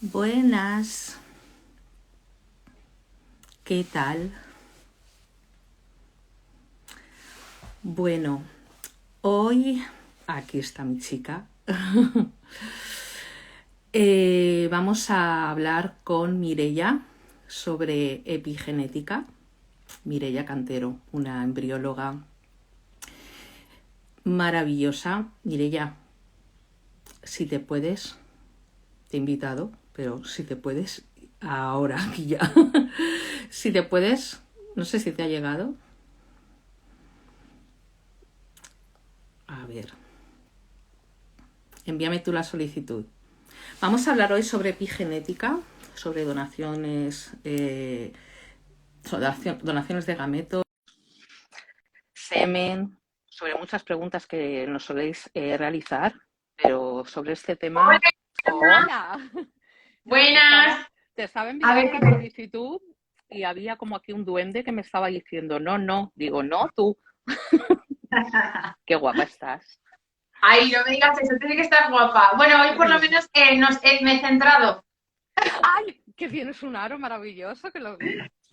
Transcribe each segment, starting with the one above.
Buenas, ¿qué tal? Bueno, hoy aquí está mi chica. Vamos a hablar con Mireia sobre epigenética. Mireia Cantero, una embrióloga maravillosa. Mireia, si te puedes, te he invitado, pero si te puedes, ahora aquí ya. Si te puedes, no sé si te ha llegado. A ver, envíame tú la solicitud. Vamos a hablar hoy sobre epigenética, sobre donaciones, donaciones de gametos, semen, sobre muchas preguntas que nos soléis realizar, pero sobre este tema. ¡Hola! No, Buenas. te estaba A enviando ver qué la te... solicitud y había como aquí un duende que me estaba diciendo, no, no, digo, no, tú, qué guapa estás. Ay, no me digas eso, tiene que estar guapa. Bueno, hoy por lo menos me he centrado. ¡Ay! Que tienes un aro maravilloso, que lo...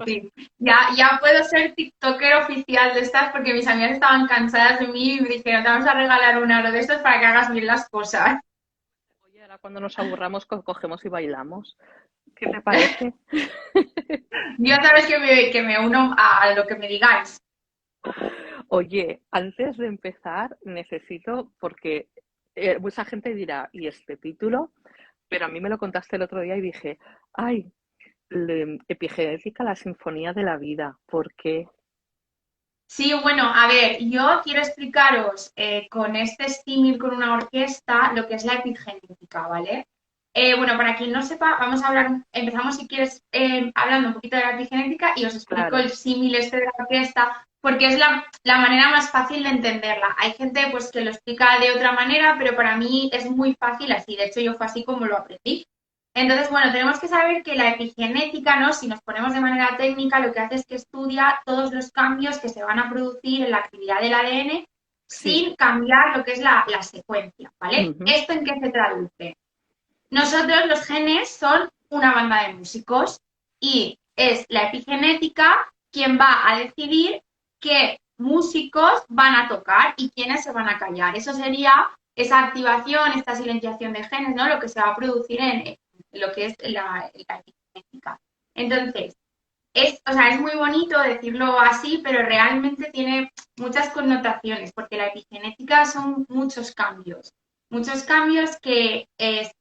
Sí. Ya puedo ser TikToker oficial de estas porque mis amigas estaban cansadas de mí y me dijeron, te vamos a regalar un aro de estos para que hagas bien las cosas. Oye, ahora cuando nos aburramos cogemos y bailamos. ¿Qué te parece? Yo sabes que me uno a lo que me digáis. Oye, antes de empezar, necesito, porque mucha gente dirá, ¿y este título? Pero a mí me lo contaste el otro día y dije, ay, epigenética, la sinfonía de la vida. ¿Por qué? Sí, bueno, a ver, yo quiero explicaros con este símil con una orquesta lo que es la epigenética, ¿vale? Bueno, para quien no sepa, vamos a hablar, empezamos si quieres hablando un poquito de la epigenética y os explico el Claro, símil este de la orquesta, porque es la manera más fácil de entenderla. Hay gente pues que lo explica de otra manera, pero para mí es muy fácil así. De hecho, yo fue así como lo aprendí. Entonces, bueno, tenemos que saber que la epigenética, ¿no? Si nos ponemos de manera técnica, lo que hace es que estudia todos los cambios que se van a producir en la actividad del ADN sí. sin cambiar lo que es la secuencia, ¿vale? Ujú. ¿Esto en qué se traduce? Nosotros, los genes, son una banda de músicos y es la epigenética quien va a decidir qué músicos van a tocar y quiénes se van a callar. Eso sería esa activación, esta silenciación de genes, ¿no? Lo que se va a producir en lo que es la epigenética. Entonces, o sea, es muy bonito decirlo así, pero realmente tiene muchas connotaciones, porque la epigenética son muchos cambios que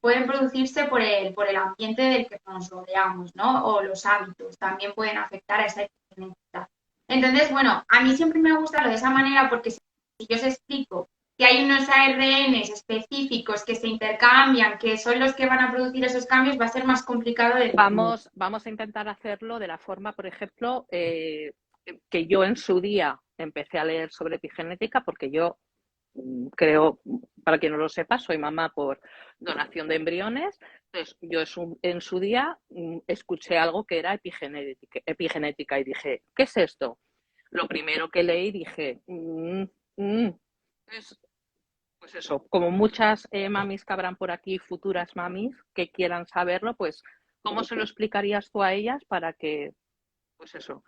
pueden producirse por el ambiente del que nos rodeamos, ¿no? O los hábitos también pueden afectar a esa epigenética. Entonces, bueno, a mí siempre me gusta lo de esa manera porque si yo os explico que hay unos ARNs específicos que se intercambian, que son los que van a producir esos cambios, va a ser más complicado de entender. Vamos a intentar hacerlo de la forma, por ejemplo, que yo en su día empecé a leer sobre epigenética, porque yo creo, para quien no lo sepa, soy mamá por donación de embriones. Entonces, yo en su día escuché algo que era epigenética y dije, ¿qué es esto? Lo primero que leí dije, Entonces, pues eso, como muchas mamis que habrán por aquí, futuras mamis que quieran saberlo, pues, ¿cómo se lo explicarías tú a ellas para que, pues eso?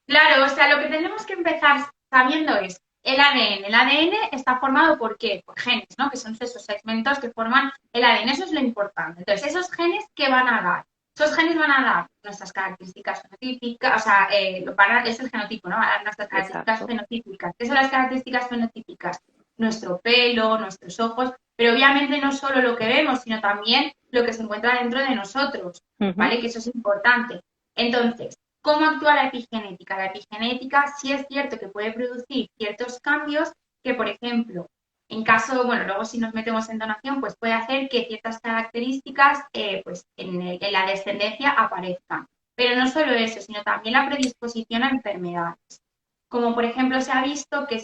Claro, o sea, lo que tenemos que empezar sabiendo es el ADN. El ADN está formado por qué? Por genes, ¿no? Que son esos segmentos que forman el ADN. Eso es lo importante. Entonces, esos genes, ¿qué van a dar? Esos genes van a dar nuestras características fenotípicas, o sea, es el genotipo, ¿no? Van a dar nuestras características Exacto. fenotípicas. ¿Qué son las características fenotípicas? Nuestro pelo, nuestros ojos, pero obviamente no solo lo que vemos, sino también lo que se encuentra dentro de nosotros, Uh -huh. ¿vale? Que eso es importante. Entonces, ¿cómo actúa la epigenética? La epigenética sí es cierto que puede producir ciertos cambios que, por ejemplo, en caso, bueno, luego si nos metemos en donación, pues puede hacer que ciertas características pues en la descendencia aparezcan. Pero no solo eso, sino también la predisposición a enfermedades. Como por ejemplo se ha visto que,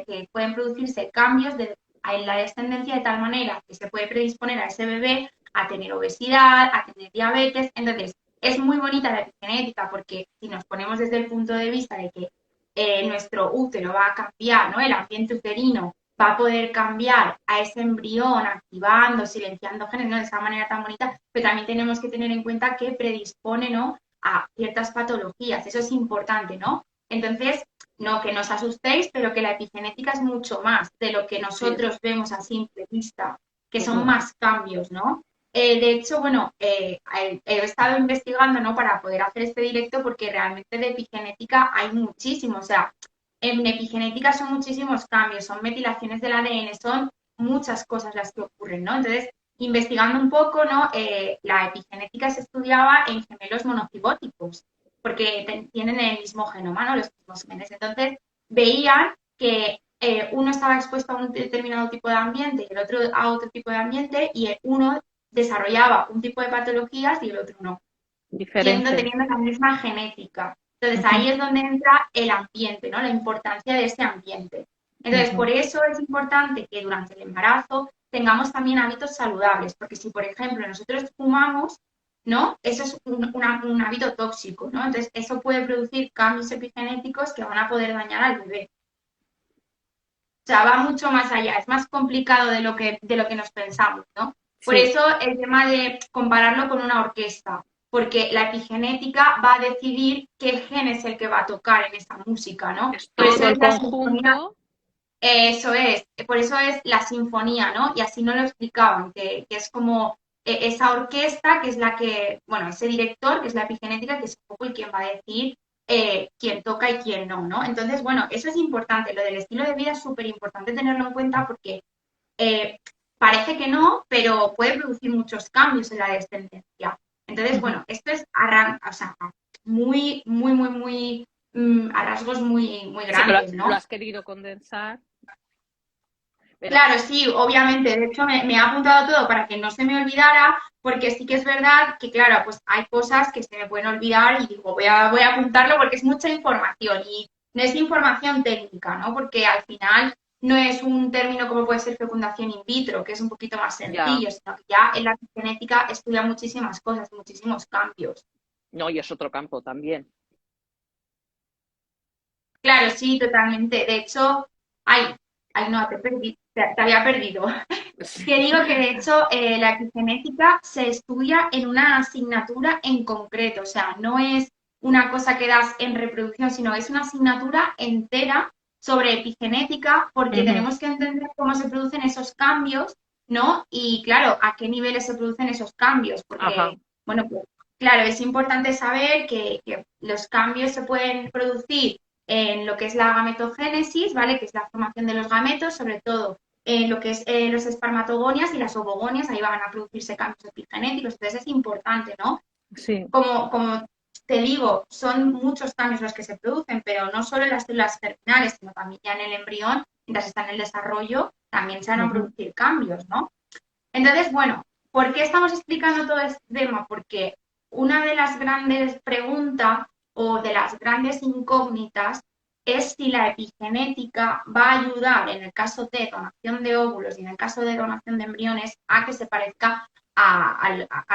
que pueden producirse cambios en la descendencia de tal manera que se puede predisponer a ese bebé a tener obesidad, a tener diabetes. Entonces, es muy bonita la epigenética porque si nos ponemos desde el punto de vista de que nuestro útero va a cambiar, ¿no? El ambiente uterino va a poder cambiar a ese embrión activando, silenciando genes, ¿no? De esa manera tan bonita, pero también tenemos que tener en cuenta que predispone, ¿no? A ciertas patologías, eso es importante, ¿no? Entonces, no que no os asustéis, pero que la epigenética es mucho más de lo que Sí. nosotros vemos a simple vista, que son Ujú. más cambios, ¿no? De hecho, bueno, he estado investigando, ¿no? Para poder hacer este directo porque realmente de epigenética hay muchísimo, o sea, en epigenética son muchísimos cambios, son metilaciones del ADN, son muchas cosas las que ocurren, ¿no? Entonces, investigando un poco, ¿no? La epigenética se estudiaba en gemelos monocigóticos, porque tienen el mismo genoma, ¿no? Los mismos genes. Entonces, veían que uno estaba expuesto a un determinado tipo de ambiente y el otro a otro tipo de ambiente, y uno desarrollaba un tipo de patologías y el otro no, Diferente. teniendo la misma genética. Entonces Ujú, ahí es donde entra el ambiente, ¿no? La importancia de ese ambiente. Entonces, ujú. por eso es importante que durante el embarazo tengamos también hábitos saludables, porque si, por ejemplo, nosotros fumamos, ¿no? Eso es un hábito tóxico, ¿no? Entonces, eso puede producir cambios epigenéticos que van a poder dañar al bebé. O sea, va mucho más allá, es más complicado de lo que nos pensamos, ¿no? Por Sí, eso el tema de compararlo con una orquesta, porque la epigenética va a decidir qué gen es el que va a tocar en esa música, ¿no? es Por eso todo es el la sinfonía, conjunto. eso es, por eso es la sinfonía, ¿no? Y así no lo explicaban, que es como esa orquesta que es la que, bueno, ese director que es la epigenética, que es un poco el quien va a decir quién toca y quién no, ¿no? Entonces, bueno, eso es importante, lo del estilo de vida es súper importante tenerlo en cuenta porque eh, parece que no, pero puede producir muchos cambios en la descendencia. Entonces, Ujú. bueno, esto es o sea, muy, a rasgos muy Sí, que grandes, lo ¿no? has querido condensar, pero Claro, sí, obviamente. De hecho, me he apuntado todo para que no se me olvidara, porque sí que es verdad que, claro, pues hay cosas que se me pueden olvidar y digo, voy a apuntarlo porque es mucha información y no es información técnica, ¿no? Porque al final no es un término como puede ser fecundación in vitro, que es un poquito más ya, sencillo, sino que ya en la genética estudia muchísimas cosas, muchísimos cambios. no, y es otro campo también. Claro, sí, totalmente. De hecho, ay, ay, no, te perdí, te había perdido. Sí. Que digo que de hecho la epigenética se estudia en una asignatura en concreto, o sea, no es una cosa que das en reproducción, sino es una asignatura entera sobre epigenética porque Ujú. tenemos que entender cómo se producen esos cambios, ¿no? Y claro, a qué niveles se producen esos cambios, Ajá. porque, bueno, pues claro, es importante saber que los cambios se pueden producir en lo que es la gametogénesis, ¿vale? Que es la formación de los gametos, sobre todo lo que es los espermatogonias y las ovogonias, ahí van a producirse cambios epigenéticos, entonces es importante, ¿no? Sí. Como te digo, son muchos cambios los que se producen, pero no solo en las células germinales, sino también ya en el embrión, mientras está en el desarrollo, también se van a Ujú. producir cambios, ¿no? Entonces, bueno, ¿por qué estamos explicando todo este tema? Porque una de las grandes preguntas o de las grandes incógnitas es si la epigenética va a ayudar en el caso de donación de óvulos y en el caso de donación de embriones a que se parezca a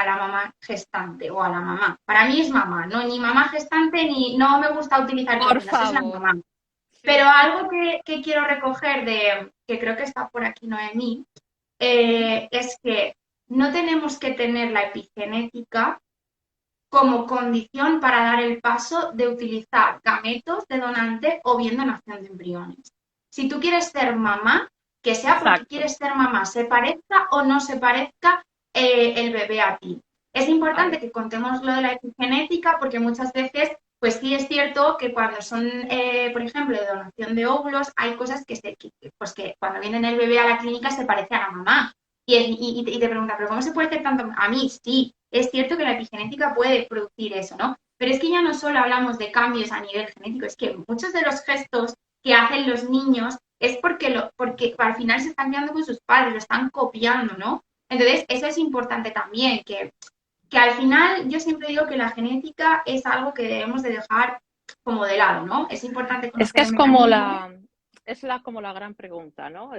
la mamá gestante o a la mamá. Para mí es mamá, no ni mamá gestante ni no me gusta utilizar Por términos, es la favor. mamá. Pero Sí. algo que quiero recoger que creo que está por aquí Noemí, es que no tenemos que tener la epigenética como condición para dar el paso de utilizar gametos de donante o bien donación de embriones. Si tú quieres ser mamá, que sea porque Exacto. quieres ser mamá, se parezca o no se parezca el bebé a ti. Es importante Ahí. que contemos lo de la epigenética porque muchas veces, pues sí es cierto que cuando son, por ejemplo, de donación de óvulos, hay cosas pues que cuando viene el bebé a la clínica se parece a la mamá. Y te pregunta, ¿pero cómo se puede hacer tanto? A mí sí, es cierto que la epigenética puede producir eso, ¿no? Pero es que ya no solo hablamos de cambios a nivel genético, es que muchos de los gestos que hacen los niños es porque al final se están quedando con sus padres, lo están copiando, ¿no? Entonces, eso es importante también, que al final yo siempre digo que la genética es algo que debemos de dejar como de lado, ¿no? Es importante Es que conocer el es como mecanismo. como la gran pregunta, ¿no?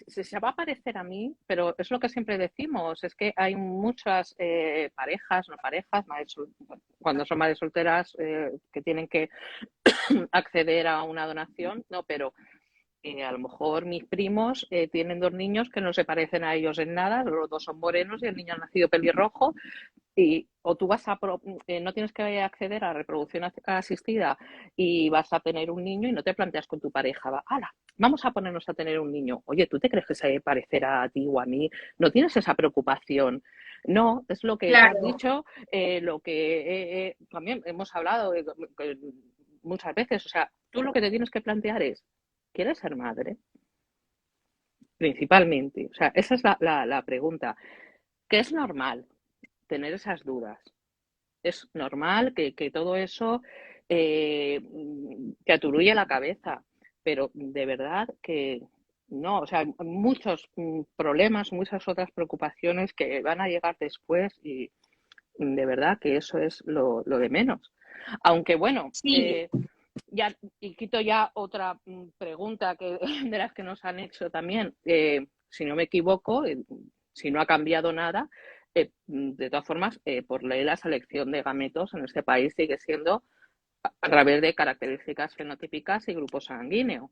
Si se va a parecer a mí, pero es lo que siempre decimos, es que hay muchas parejas, no parejas, cuando son madres solteras que tienen que acceder a una donación, no, pero A lo mejor mis primos tienen 2 niños que no se parecen a ellos en nada, los 2 son morenos y el niño ha nacido pelirrojo, o tú no tienes que acceder a reproducción asistida y vas a tener un niño y no te planteas con tu pareja, ¡hala! Vamos a ponernos a tener un niño. Oye, ¿tú te crees que se parecerá a ti o a mí? No tienes esa preocupación. No, es lo que tú has Claro, dicho, lo que también hemos hablado muchas veces. O sea, tú lo que te tienes que plantear es, ¿quieres ser madre? Principalmente. O sea, esa es la pregunta. Que es normal tener esas dudas. Es normal que todo eso te aturulle la cabeza, pero de verdad que no, o sea, muchos problemas, muchas otras preocupaciones que van a llegar después y de verdad que eso es lo de menos. Aunque bueno, sí. ya, y quito ya otra pregunta de las que nos han hecho también. Si no me equivoco, si no ha cambiado nada, de todas formas, por ley la selección de gametos en este país sigue siendo a través de características fenotípicas y grupo sanguíneo.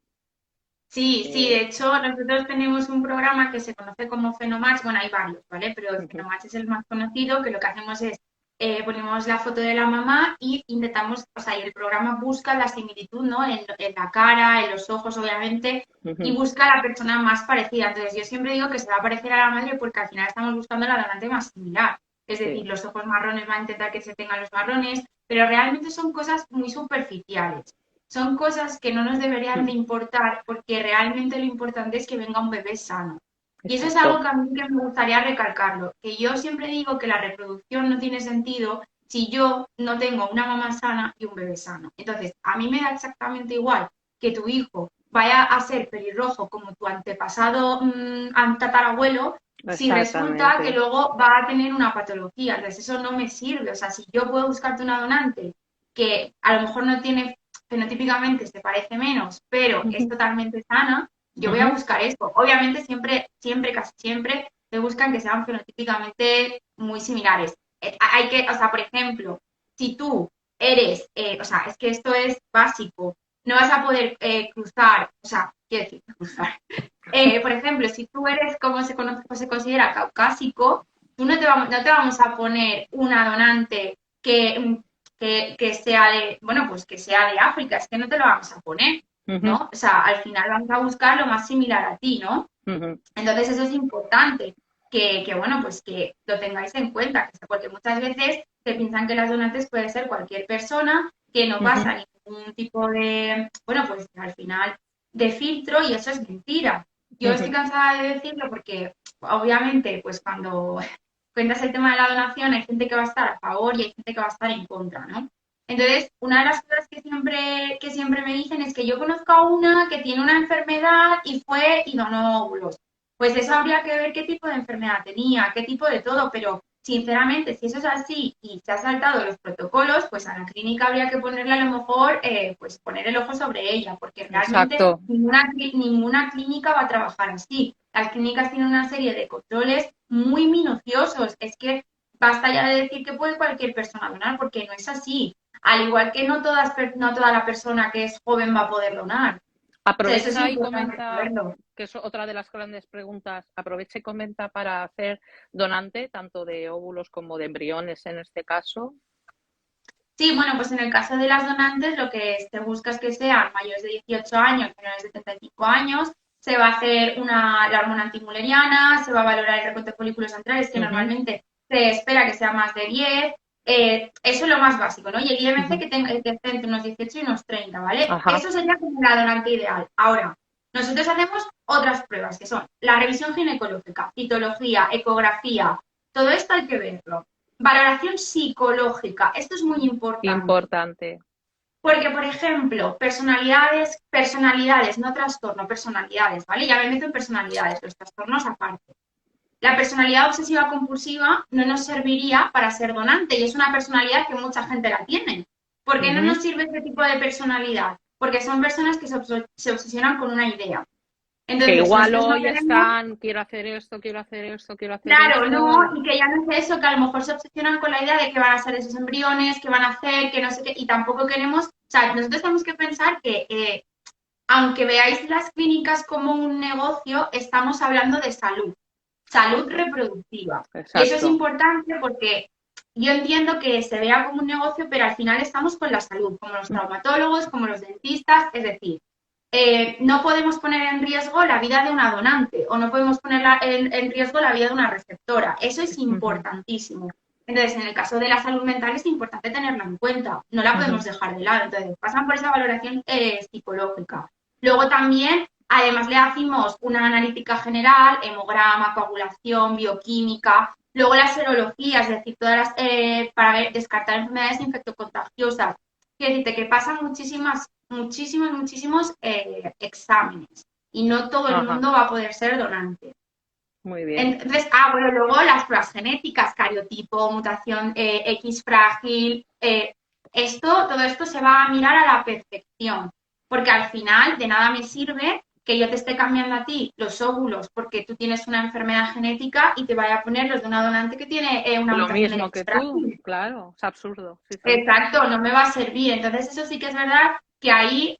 Sí, sí, Eh, de hecho nosotros tenemos un programa que se conoce como Fenomatch, bueno, hay varios, ¿vale? Pero el uh-huh, Fenomatch es el más conocido, que lo que hacemos es ponemos la foto de la mamá y intentamos, o sea, y el programa busca la similitud, ¿no? En la cara, en los ojos, obviamente, y uh-huh, busca a la persona más parecida. Entonces yo siempre digo que se va a parecer a la madre porque al final estamos buscando la donante más similar. Es decir, sí. los ojos marrones va a intentar que se tengan los marrones, pero realmente son cosas muy superficiales. Son cosas que no nos deberían de importar porque realmente lo importante es que venga un bebé sano. Y eso es algo Exacto. que a mí que me gustaría recalcarlo, que yo siempre digo que la reproducción no tiene sentido si yo no tengo una mamá sana y un bebé sano. Entonces, a mí me da exactamente igual que tu hijo vaya a ser pelirrojo como tu antepasado tatarabuelo, si resulta que Exactamente. luego va a tener una patología. Entonces, eso no me sirve. O sea, si yo puedo buscarte una donante que a lo mejor no tiene fenotípicamente se parece menos, pero es Uh-huh, totalmente sana, yo voy a uh-huh, buscar esto. Obviamente siempre, siempre, casi siempre, se buscan que sean fenotípicamente muy similares. Hay que, o sea, por ejemplo, si tú eres, o sea, es que esto es básico, no vas a poder cruzar, o sea, quiero decir, cruzar. Por ejemplo, si tú eres como se conoce, pues se considera caucásico, tú no te vamos a poner una donante que sea de, bueno, pues que sea de África, es que no te lo vamos a poner, uh-huh, ¿no? O sea, al final vamos a buscar lo más similar a ti, ¿no? uh-huh, Entonces eso es importante, bueno, pues que lo tengáis en cuenta, porque muchas veces se piensan que las donantes puede ser cualquier persona, que no uh-huh, pasa ningún tipo de, bueno, pues al final de filtro y eso es mentira. Yo estoy uh-huh. cansada de decirlo porque obviamente pues cuando cuentas el tema de la donación hay gente que va a estar a favor y hay gente que va a estar en contra, ¿no? Entonces, una de las cosas que siempre me dicen es que yo conozco a una que tiene una enfermedad y fue y donó óvulos. Pues eso habría que ver qué tipo de enfermedad tenía, qué tipo de todo, pero sinceramente, si eso es así y se ha saltado los protocolos, pues a la clínica habría que ponerle a lo mejor, pues poner el ojo sobre ella, porque realmente Exacto. ninguna clínica va a trabajar así. Las clínicas tienen una serie de controles muy minuciosos. Es que basta ya de decir que puede cualquier persona donar, porque no es así. Al igual que no toda la persona que es joven va a poder donar. O sea, eso es Aprovecha y importante comenta, saberlo. que es otra de las grandes preguntas, aprovecha y comenta para hacer donante, tanto de óvulos como de embriones en este caso. Sí, bueno, pues en el caso de las donantes lo que se busca es que sean mayores de 18 años, menores de 75 años, se va a hacer la hormona antimuleriana, se va a valorar el recuento de folículos antrales, que Ujú, normalmente se espera que sea más de 10. Eso es lo más básico, ¿no? Y el IMC ujú. que esté entre unos 18 y unos 30, ¿vale? Ajá. Eso sería como la donante ideal. Ahora, nosotros hacemos otras pruebas, que son la revisión ginecológica, citología, ecografía, todo esto hay que verlo. Valoración psicológica. Esto es muy importante. Importante. Porque, por ejemplo, personalidades, no trastorno, personalidades, ¿vale? Ya me meto en personalidades, los trastornos aparte. La personalidad obsesiva compulsiva no nos serviría para ser donante y es una personalidad que mucha gente la tiene. ¿Por qué no Ujú. nos sirve este tipo de personalidad? Porque son personas que se obsesionan con una idea. Que Entonces, igual nosotros no hoy queremos. están, quiero hacer esto, quiero hacer esto, quiero hacer Claro, esto. no, y que ya no es eso, que a lo mejor se obsesionan con la idea de que van a ser esos embriones, que van a hacer, que no sé qué, y tampoco queremos, o sea, nosotros tenemos que pensar que aunque veáis las clínicas como un negocio, estamos hablando de salud, salud reproductiva. Y eso es Exacto. importante porque yo entiendo que se vea como un negocio, pero al final estamos con la salud, como los traumatólogos, como los dentistas, es decir, no podemos poner en riesgo la vida de una donante o no podemos poner en riesgo la vida de una receptora. Eso es Ujú, importantísimo. Entonces, en el caso de la salud mental es importante tenerla en cuenta, no la podemos ujú. dejar de lado. Entonces, pasan por esa valoración psicológica. Luego también, además, le hacemos una analítica general, hemograma, coagulación, bioquímica. Luego la serología, es decir, todas las, para descartar enfermedades infectocontagiosas. Quiero decirte que pasan muchísimos exámenes y no todo el Ajá, mundo va a poder ser donante. muy bien. Entonces, bueno, luego las pruebas genéticas, cariotipo, mutación X frágil, todo esto se va a mirar a la perfección, porque al final de nada me sirve que yo te esté cambiando a ti los óvulos porque tú tienes una enfermedad genética y te vaya a poner los de una donante que tiene una Lo mutación mismo X que tú, frágil. claro, es absurdo, sí, sí. Exacto, no me va a servir. Entonces, eso sí que es verdad que ahí,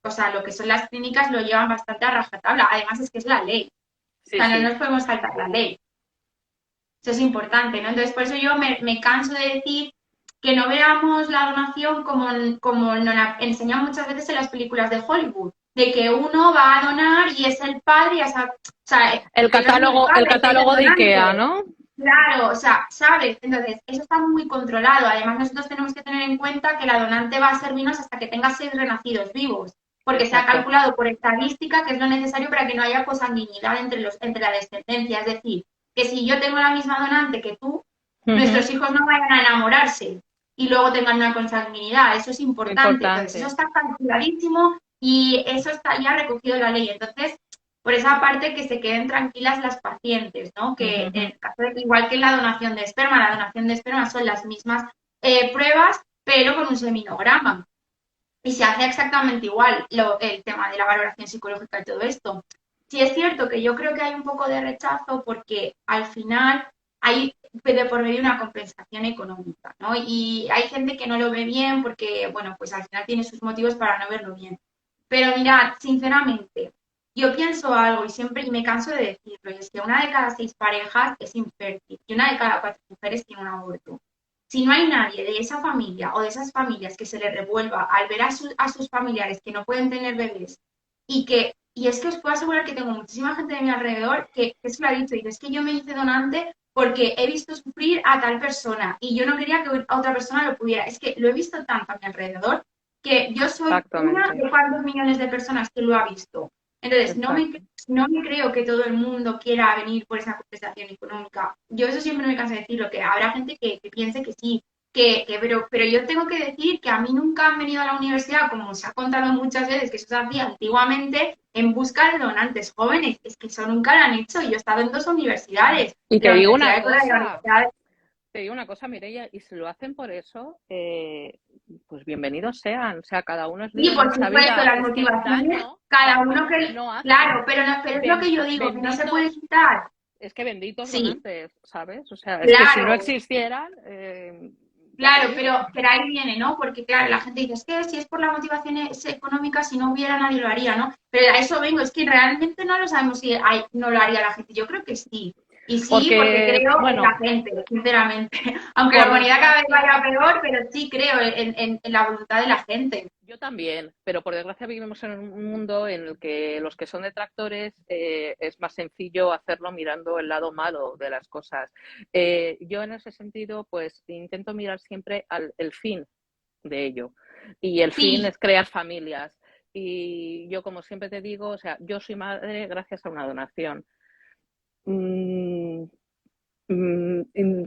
o sea, lo que son las clínicas lo llevan bastante a rajatabla. Además, es que es la ley. O Sí, sea, no sí. nos podemos saltar la ley. Eso es importante, ¿no? Entonces, por eso yo me canso de decir que no veamos la donación como nos la enseñan muchas veces en las películas de Hollywood, de que uno va a donar y es el padre, y o sea, que no es ni El padre, que es el catálogo de IKEA, donante. ¿no? Claro, o sea, ¿sabes? Entonces, eso está muy controlado. Además, nosotros tenemos que tener en cuenta que la donante va a servirnos hasta que tenga 6 renacidos vivos, porque se ha Exacto. calculado por estadística que es lo necesario para que no haya consanguinidad entre la descendencia. Es decir, que si yo tengo la misma donante que tú, Ujú, nuestros hijos no vayan a enamorarse y luego tengan una consanguinidad. Eso es muy importante. Entonces, eso importante. está calculadísimo y eso está ya recogido en la ley. Entonces, por esa parte que se queden tranquilas las pacientes, ¿no? Ujú, Que en ujú. el caso de que, igual que en la donación de esperma son las mismas pruebas, pero con un seminograma. Y se hace exactamente igual el tema de la valoración psicológica y todo esto. Sí es cierto que yo creo que hay un poco de rechazo porque al final hay de por medio una compensación económica, ¿no? Y hay gente que no lo ve bien porque, bueno, pues al final tiene sus motivos para no verlo bien. Pero mirad, sinceramente, yo pienso algo y siempre, y me canso de decirlo, y es que una de cada 6 parejas es infértil y una de cada 4 mujeres tiene un aborto. Si no hay nadie de esa familia o de esas familias que se le revuelva al ver a sus familiares que no pueden tener bebés y es que os puedo asegurar que tengo muchísima gente de mi alrededor que es que lo ha dicho, y es que yo me hice donante porque he visto sufrir a tal persona y yo no quería que a otra persona lo pudiera. Es que lo he visto tanto a mi alrededor que yo soy una Exactamente. de cuantos millones de personas que lo ha visto. Entonces, Exacto. no me creo que todo el mundo quiera venir por esa compensación económica. Yo eso siempre me canso de decirlo, que habrá gente que piense que sí, pero yo tengo que decir que a mí nunca han venido a la universidad, como se ha contado muchas veces, que eso se hacía antiguamente, en busca de donantes jóvenes. Es que eso nunca lo han hecho. Yo he estado en 2 universidades, Y la Universidad de Córdoba y la Universidad de... te digo una cosa, Mireia, y si lo hacen por eso, pues bienvenidos sean. O sea, cada uno es Sí, libre en por esta supuesto, vida. las Es que motivaciones, cada uno daño que... no hacen. Claro, pero, no, pero es lo que yo digo, que no se puede Benditos, quitar. es que benditos Sí, donantes, ¿sabes? O sea, es que si no claro, existieran, ya te claro, digo. pero ahí viene, ¿no? Porque, claro, la gente dice, es que si es por la motivación económica, si no hubiera nadie lo haría, ¿no? Pero a eso vengo, es que realmente no lo sabemos si no lo haría la gente. Yo creo que sí. Y sí, porque Porque, creo en bueno, la gente, sinceramente. Aunque la por humanidad cada vez vaya desgracia, peor, pero sí creo en la voluntad de la gente. yo también, pero por desgracia vivimos en un mundo en el que los que son detractores es más sencillo hacerlo mirando el lado malo de las cosas. Yo en ese sentido, pues intento mirar siempre el fin de ello. Y el fin Sí, es crear familias. Y yo, como siempre te digo, o sea, yo soy madre gracias a una donación. Mm, mm,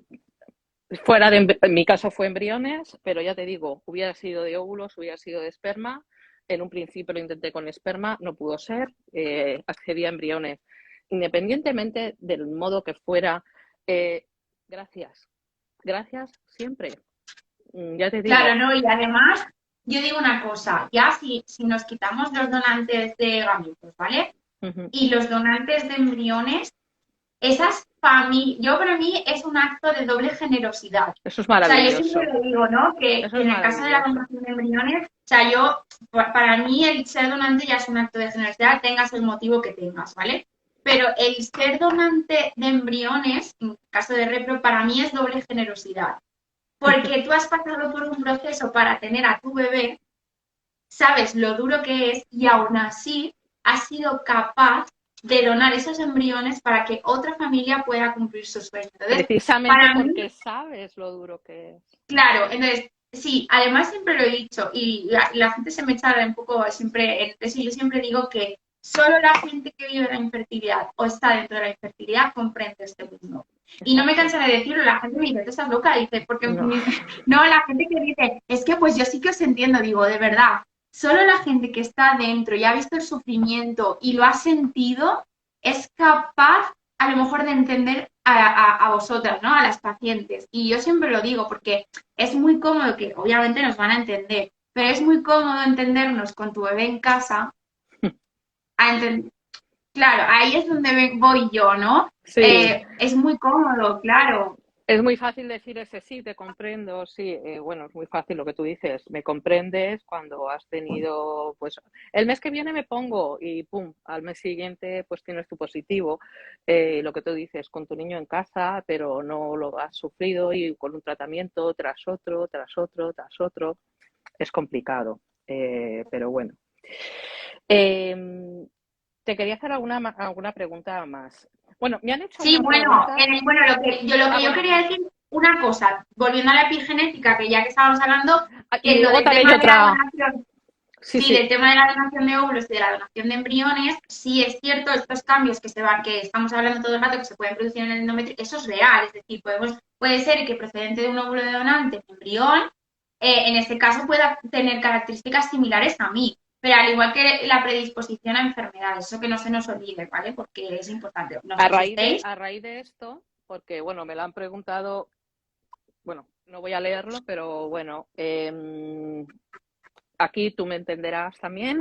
Fuera de, en mi caso fue embriones, pero ya te digo, hubiera sido de óvulos, hubiera sido de esperma. En un principio lo intenté con esperma, no pudo ser, accedí a embriones. Independientemente del modo que fuera, eh, gracias, gracias siempre. Ya te claro, digo. ¿no? Y además, yo digo una cosa, ya si nos quitamos los donantes de gametos, ¿vale? Ujú. Y los donantes de embriones, esas familias, yo para mí es un acto de doble generosidad. Eso es O sea, yo siempre maravilloso, lo digo, ¿no? Que eso es en el caso de la maravilloso. donación de embriones, o sea, para mí el ser donante ya es un acto de generosidad, tengas el motivo que tengas, ¿vale? Pero el ser donante de embriones, en caso de repro, para mí es doble generosidad. Porque tú has pasado por un proceso para tener a tu bebé, sabes lo duro que es y aún así has sido capaz de donar esos embriones para que otra familia pueda cumplir sus sueños. Entonces, Precisamente para mí, porque sabes lo duro que es. claro, entonces, sí, además siempre lo he dicho y la gente se me echa un poco siempre, yo siempre digo que solo la gente que vive la infertilidad o está dentro de la infertilidad comprende este mundo. Y no me Exacto. cansaré de decirlo, la gente me dice, tú estás loca, dice, porque No. no, la gente que dice, es que pues yo sí que os entiendo, digo, de verdad, solo la gente que está dentro y ha visto el sufrimiento y lo ha sentido es capaz a lo mejor de entender a vosotras, ¿no? A las pacientes. Y yo siempre lo digo porque es muy cómodo que obviamente nos van a entender, pero es muy cómodo entendernos con tu bebé en casa. Claro, ahí es donde voy yo, ¿no? Sí, Es muy cómodo, claro. es muy fácil decir ese sí, te comprendo, sí, bueno, es muy fácil lo que tú dices, me comprendes cuando has tenido, pues, el mes que viene me pongo y pum, al mes siguiente pues tienes tu positivo, lo que tú dices, con tu niño en casa, pero no lo has sufrido y con un tratamiento tras otro, tras otro, tras otro, es complicado, pero bueno. Eh, te quería hacer alguna pregunta más. Bueno, me han hecho Sí, una bueno, pregunta. bueno, lo que yo Bueno, quería decir, una cosa, volviendo a la epigenética, que ya que estábamos hablando, y que lo luego del también tema hay de la otra. donación, Sí, sí, sí, del tema de la donación de óvulos y de la donación de embriones, sí es cierto, estos cambios que estamos hablando todo el rato, que se pueden producir en el endometrio, eso es real, es decir, puede ser que procedente de un óvulo de donante, embrión, en este caso pueda tener características similares a mí, pero al igual que la predisposición a enfermedades, eso que no se nos olvide, ¿vale? Porque es importante, no os asustéis. a raíz de esto, porque bueno, me lo han preguntado, bueno, no voy a leerlo, pero bueno, aquí tú me entenderás también,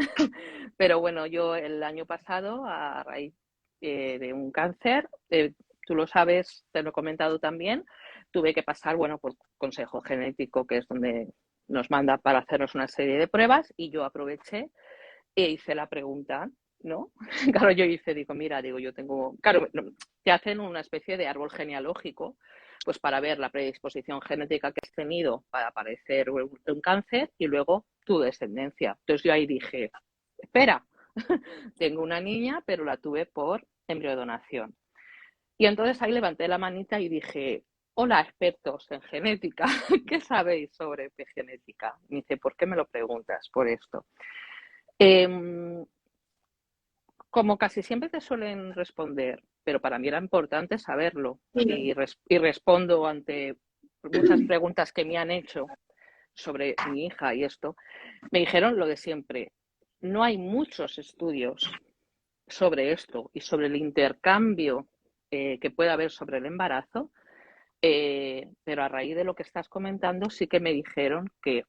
pero bueno, yo el año pasado, a raíz de un cáncer, tú lo sabes, te lo he comentado también, tuve que pasar, bueno, por consejo genético, que es donde nos manda para hacernos una serie de pruebas, y yo aproveché e hice la pregunta, ¿no? Claro, yo hice, digo, mira, digo, yo tengo, claro, te hacen una especie de árbol genealógico, pues para ver la predisposición genética que has tenido para padecer un cáncer y luego tu descendencia. Entonces yo ahí dije, espera, tengo una niña, pero la tuve por embriodonación. Y entonces ahí levanté la manita y dije, hola expertos en genética, ¿qué sabéis sobre epigenética? Me dice, ¿por qué me lo preguntas por esto? Eh, como casi siempre te suelen responder, pero para mí era importante saberlo Sí. y respondo ante muchas preguntas que me han hecho sobre mi hija y esto, me dijeron lo de siempre. No hay muchos estudios sobre esto y sobre el intercambio que puede haber sobre el embarazo, pero a raíz de lo que estás comentando sí que me dijeron que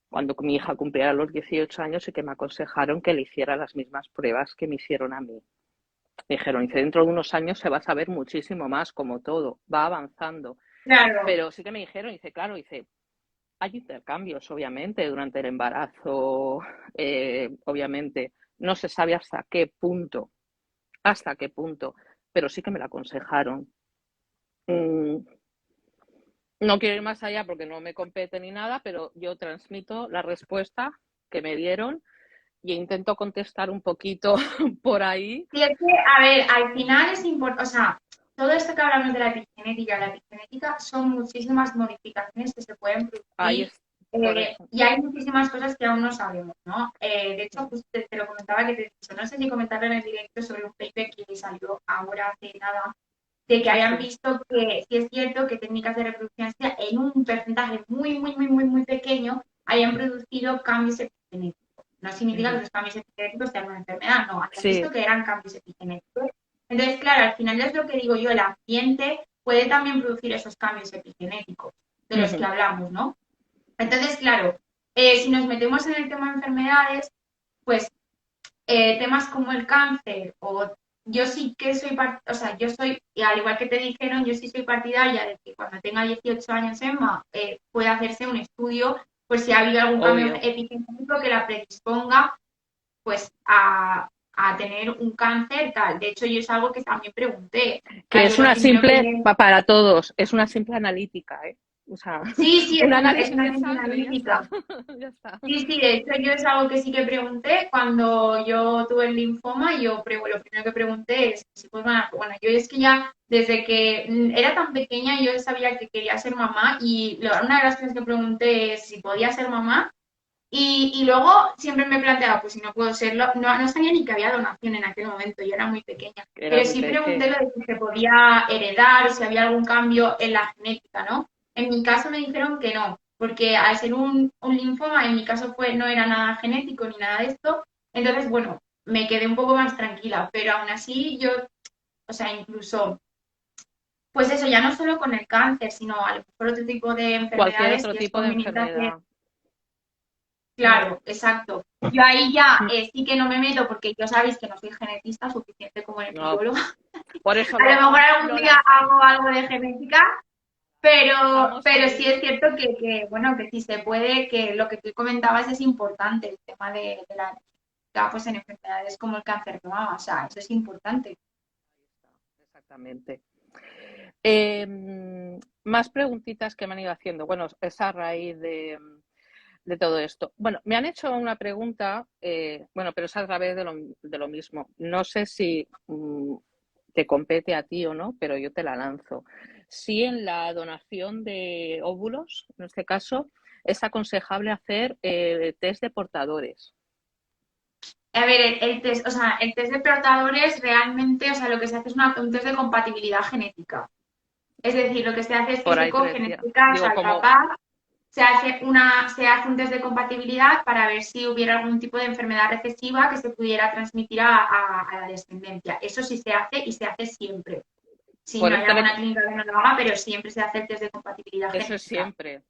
cuando mi hija cumpliera los 18 años y que me aconsejaron que le hiciera las mismas pruebas que me hicieron a mí. Me dijeron, dice, dentro de unos años se va a saber muchísimo más, como todo, va avanzando. Claro, Pero sí que me dijeron, dice, claro, dice, hay intercambios, obviamente, durante el embarazo, obviamente, no se sabe hasta qué punto, pero sí que me lo aconsejaron. Mm, no quiero ir más allá porque no me compete ni nada, pero yo transmito la respuesta que me dieron y intento contestar un poquito por ahí. sí, es que, a ver, al final es importante, o sea, todo esto que hablamos de la epigenética son muchísimas modificaciones que se pueden Ahí producir es por eso. y hay muchísimas cosas que aún no sabemos, ¿no? De hecho, pues te lo comentaba que te he dicho, no sé si comentarlo en el directo sobre un paper que salió ahora hace nada, de que Ah, hayan sí. visto que sí es cierto que técnicas de reproducción asistida en un porcentaje muy pequeño hayan producido cambios epigenéticos. No significa que Ujú. los cambios epigenéticos sean una enfermedad, no, habían visto Sí. que eran cambios epigenéticos. Entonces, claro, al final es lo que digo yo, el ambiente puede también producir esos cambios epigenéticos de los que Ujú. hablamos, ¿no? Entonces, claro, si nos metemos en el tema de enfermedades, pues temas como el cáncer o yo sí que soy, o sea, yo soy, y al igual que te dijeron, yo sí soy partidaria de que cuando tenga 18 años Emma pueda hacerse un estudio pues si ha habido algún cambio Obvio. epigenético que la predisponga pues a tener un cáncer tal. De hecho, yo es algo que también pregunté. O Que sea, es yo lo una primero que... simple, para todos, es una simple analítica, ¿eh? O sea, Sí, sí, un es análisis una de sangre y ya está. analítica. Ya está. Sí, sí, de hecho yo es algo que sí que pregunté cuando yo tuve el linfoma, lo primero que pregunté es si pues bueno, yo es que ya desde que era tan pequeña yo sabía que quería ser mamá y una de las cosas que pregunté es si podía ser mamá y luego siempre me planteaba, pues si no puedo serlo, no sabía ni que había donación en aquel momento, yo era muy pequeña, Era pero muy sí pregunté peque. lo de si se podía heredar o si había algún cambio en la genética, ¿no? En mi caso me dijeron que no, porque al ser un linfoma, en mi caso no era nada genético ni nada de esto, entonces, bueno, me quedé un poco más tranquila, pero aún así yo, o sea, incluso, pues eso, ya no solo con el cáncer, sino a lo mejor otro tipo de Cualquier enfermedades otro que es tipo de conveniente hacer. enfermedad. Mm, Claro, exacto. Yo ahí ya mm. sí que no me meto porque yo sabéis que no soy genetista suficiente como No, embrióloga. por eso A lo mejor algún lo día lanzamos, hago algo de genética, lanzamos pero sí ahí. es cierto bueno, que si se puede, que lo que tú comentabas es importante, el tema de la genética, pues en enfermedades como el cáncer de mama, o sea, eso es importante. Exactamente. Más preguntitas que me han ido haciendo. Bueno, es a raíz de todo esto. Bueno, me han hecho una pregunta, bueno, pero es a través de lo mismo. No sé si te compete a ti o no, pero yo te la lanzo. Si en la donación de óvulos, en este caso, es aconsejable hacer test de portadores. A ver, el test, o sea, el test de portadores realmente, o sea, lo que se hace es un test de compatibilidad genética. Es decir, lo que se hace es que Por se ahí te coge, en decía. este caso, Digo, al como papá, se hace un test de compatibilidad para ver si hubiera algún tipo de enfermedad recesiva que se pudiera transmitir a la descendencia. Eso sí se hace y se hace siempre. Si por no eso hay alguna clínica que no lo haga, pero siempre se hace el test de compatibilidad eso es genética. siempre.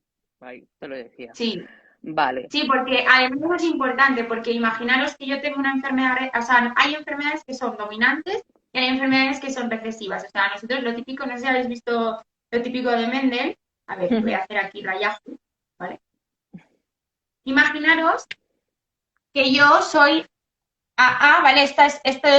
Ahí te lo decía. Sí, Vale. sí, porque además es importante, porque imaginaros que yo tengo una enfermedad, o sea, hay enfermedades que son dominantes y hay enfermedades que son recesivas. O sea, nosotros lo típico, no sé si habéis visto lo típico de Mendel. A ver, voy a hacer aquí rayaje, ¿vale? Imaginaros que yo soy AA, ¿vale?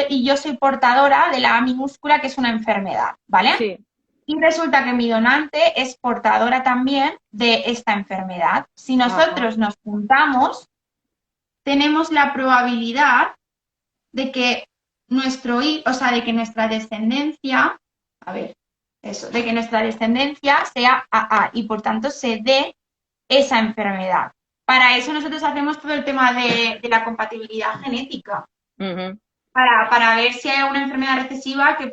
Y yo soy portadora de la A minúscula, que es una enfermedad, ¿vale? Sí. Y resulta que mi donante es portadora también de esta enfermedad. Si Ajá. nosotros nos juntamos, tenemos la probabilidad de que o sea, de que nuestra descendencia, a ver, eso, de que nuestra descendencia sea AA y por tanto se dé esa enfermedad. Para eso nosotros hacemos todo el tema de la compatibilidad genética, Uh-huh. para ver si hay una enfermedad recesiva que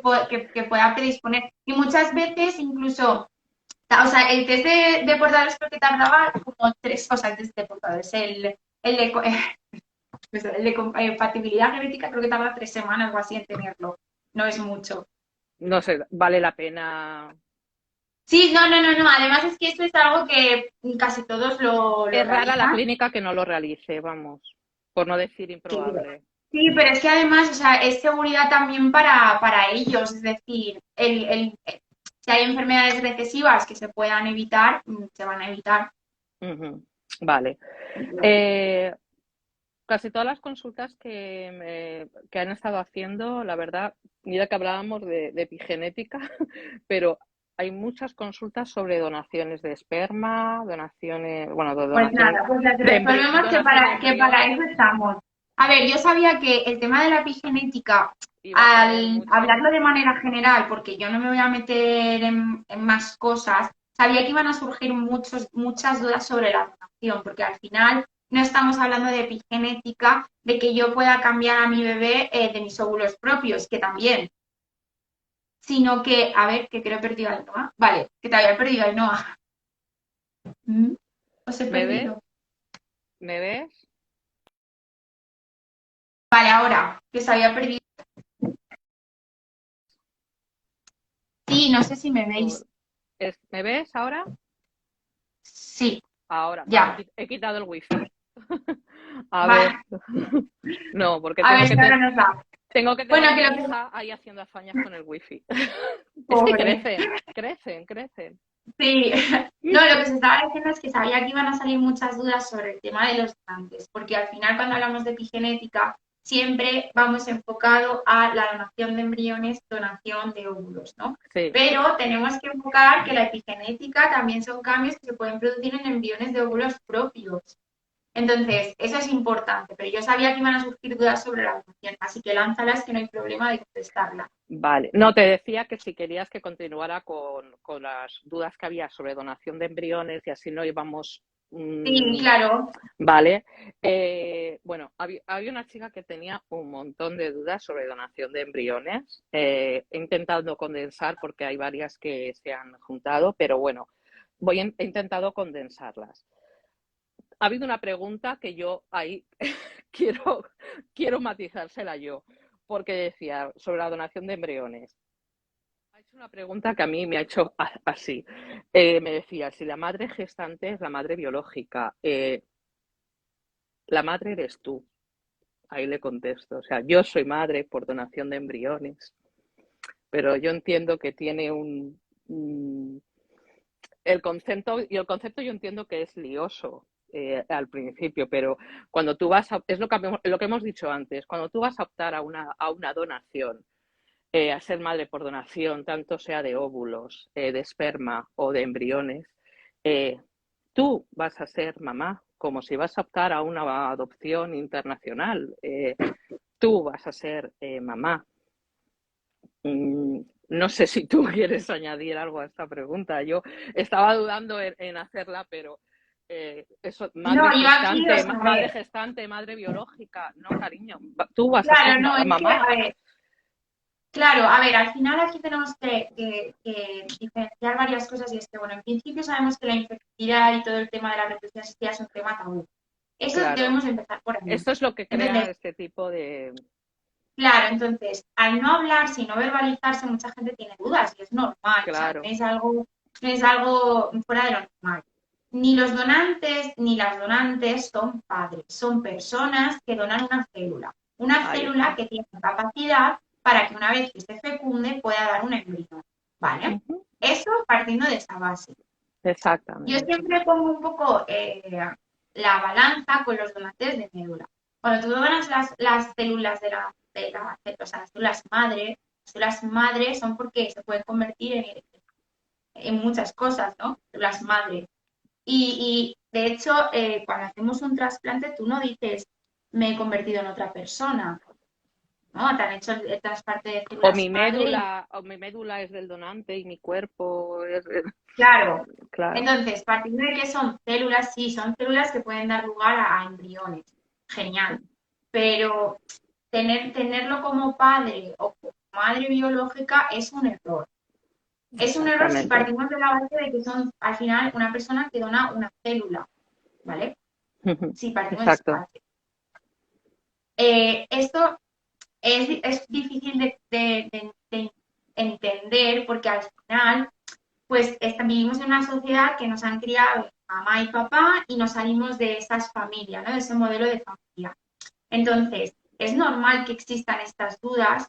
pueda predisponer. Y muchas veces incluso, o sea, el test de portadores creo que tardaba como 3 cosas, el test de portadores, el de, pues el de compatibilidad genética creo que tarda 3 semanas o así en tenerlo. No es mucho. No sé, vale la pena. Sí, no. Además es que esto es algo que casi todos lo Es rara la realizan. clínica que no lo realice, vamos, por no decir Sí, improbable. sí, pero es que además, o sea, es seguridad también para ellos. Es decir, si hay enfermedades recesivas que se puedan evitar, se van a evitar. Uh-huh. Vale. Eh, Casi todas las consultas que han estado haciendo, la verdad, mira que hablábamos de epigenética, pero hay muchas consultas sobre donaciones de esperma, donaciones, bueno, de Pues donación nada, pues les de resolvemos donación de que para eso embriones. estamos. A ver, yo sabía que el tema de la epigenética, Iba a traer al mucho. hablarlo de manera general, porque yo no me voy a meter en más cosas, sabía que iban a surgir muchas dudas sobre la donación, porque al final no estamos hablando de epigenética, de que yo pueda cambiar a mi bebé de mis óvulos propios, que también, sino que, a ver, que creo que he perdido a Ainhoa. Vale, que te había perdido a Ainhoa. ¿Mm? Os he ¿Me ves? perdido. ¿Me ves? Vale, ahora, que se había perdido. Sí, no sé si me veis. ¿Me ves ahora? Sí, Ahora, vale, ya. he quitado el wifi. A ver, Vale, no, porque a ver si ahora nos da. tengo que Bueno, tener a que mi lo que... hija ahí haciendo hazañas con el wifi. Es que Pobre. crecen. Sí. No, lo que se estaba diciendo es que sabía que iban a salir muchas dudas sobre el tema de los donantes, porque al final cuando hablamos de epigenética siempre vamos enfocado a la donación de embriones, donación de óvulos, ¿no? Sí, Pero tenemos que enfocar que la epigenética también son cambios que se pueden producir en embriones de óvulos propios. Entonces, eso es importante, pero yo sabía que iban a surgir dudas sobre la donación, así que lánzalas que no hay problema de contestarla. vale. No, te decía que si querías que continuara con las dudas que había sobre donación de embriones y así no íbamos. Sí, claro. Vale. Bueno, había una chica que tenía un montón de dudas sobre donación de embriones. He intentado condensar porque hay varias que se han juntado, pero bueno, he intentado condensarlas. Ha habido una pregunta que yo ahí quiero, quiero matizársela yo, porque decía sobre la donación de embriones. Ha hecho una pregunta que a mí me ha hecho así. Me decía, si la madre gestante es la madre biológica, la madre eres tú. Ahí le contesto. O sea, yo soy madre por donación de embriones, pero yo entiendo que tiene el concepto yo entiendo que es lioso al principio, pero cuando tú vas a, es lo que hemos dicho antes, cuando tú vas a optar a una donación, a ser madre por donación, tanto sea de óvulos, de esperma o de embriones, eh, tú vas a ser mamá, como si vas a optar a una adopción internacional. Tú vas a ser mamá. No sé si tú quieres añadir algo a esta pregunta. Yo estaba dudando en hacerla, pero eso, No, yo aquí, o sea, a madre ver, gestante, madre biológica, no, cariño, tú vas a ser claro, no, es que, mamá. a ver, claro, a ver, al final aquí tenemos que diferenciar varias cosas y es que, bueno, en principio sabemos que la infertilidad y todo el tema de la reproducción asistida es un tema tabú. Eso Claro, debemos empezar por ahí. esto es lo que crea Entonces, este tipo de... claro, entonces, al no hablarse y no verbalizarse, mucha gente tiene dudas y es normal, o sea, Claro, no es algo fuera de lo normal. Ni los donantes ni las donantes son padres, son personas que donan una ahí célula está. que tiene capacidad para que una vez que se fecunde pueda dar un embrión, ¿vale? Ujú, Eso partiendo de esa base. Yo exactamente. siempre pongo un poco la balanza con los donantes de médula. Cuando tú donas las células o sea, las células madre son porque se pueden convertir en muchas cosas, ¿no? Células madre. Y de hecho, cuando hacemos un trasplante, tú no dices, me he convertido en otra persona, ¿no? Te han hecho el trasplante de células madre y O mi médula es del donante y mi cuerpo es... claro. Claro. Entonces, partiendo de que son células, sí, son células que pueden dar lugar a embriones. Genial. Pero tenerlo como padre o como madre biológica es un error. Es un error si Exactamente. partimos de la base de que son al final una persona que dona una célula, ¿vale? Si partimos de esa Exacto. base. Esto es difícil de entender porque al final, pues vivimos en una sociedad que nos han criado mamá y papá y nos salimos de esas familias, ¿no? De ese modelo de familia. Entonces, es normal que existan estas dudas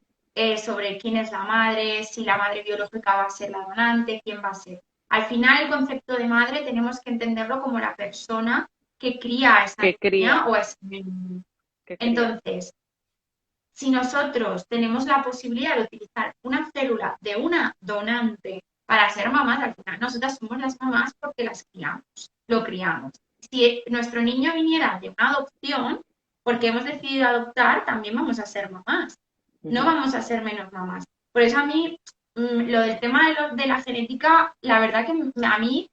sobre quién es la madre, si la madre biológica va a ser la donante, quién va a ser. Al final, el concepto de madre tenemos que entenderlo como la persona que cría a esa Que niña cría, o a ese niño. que cría. Entonces, si nosotros tenemos la posibilidad de utilizar una célula de una donante para ser mamás, al final nosotras somos las mamás porque las criamos, lo criamos. Si nuestro niño viniera de una adopción, porque hemos decidido adoptar, también vamos a ser mamás. No vamos a ser menos mamás. Por eso a mí, lo del tema de la genética, la verdad que a mí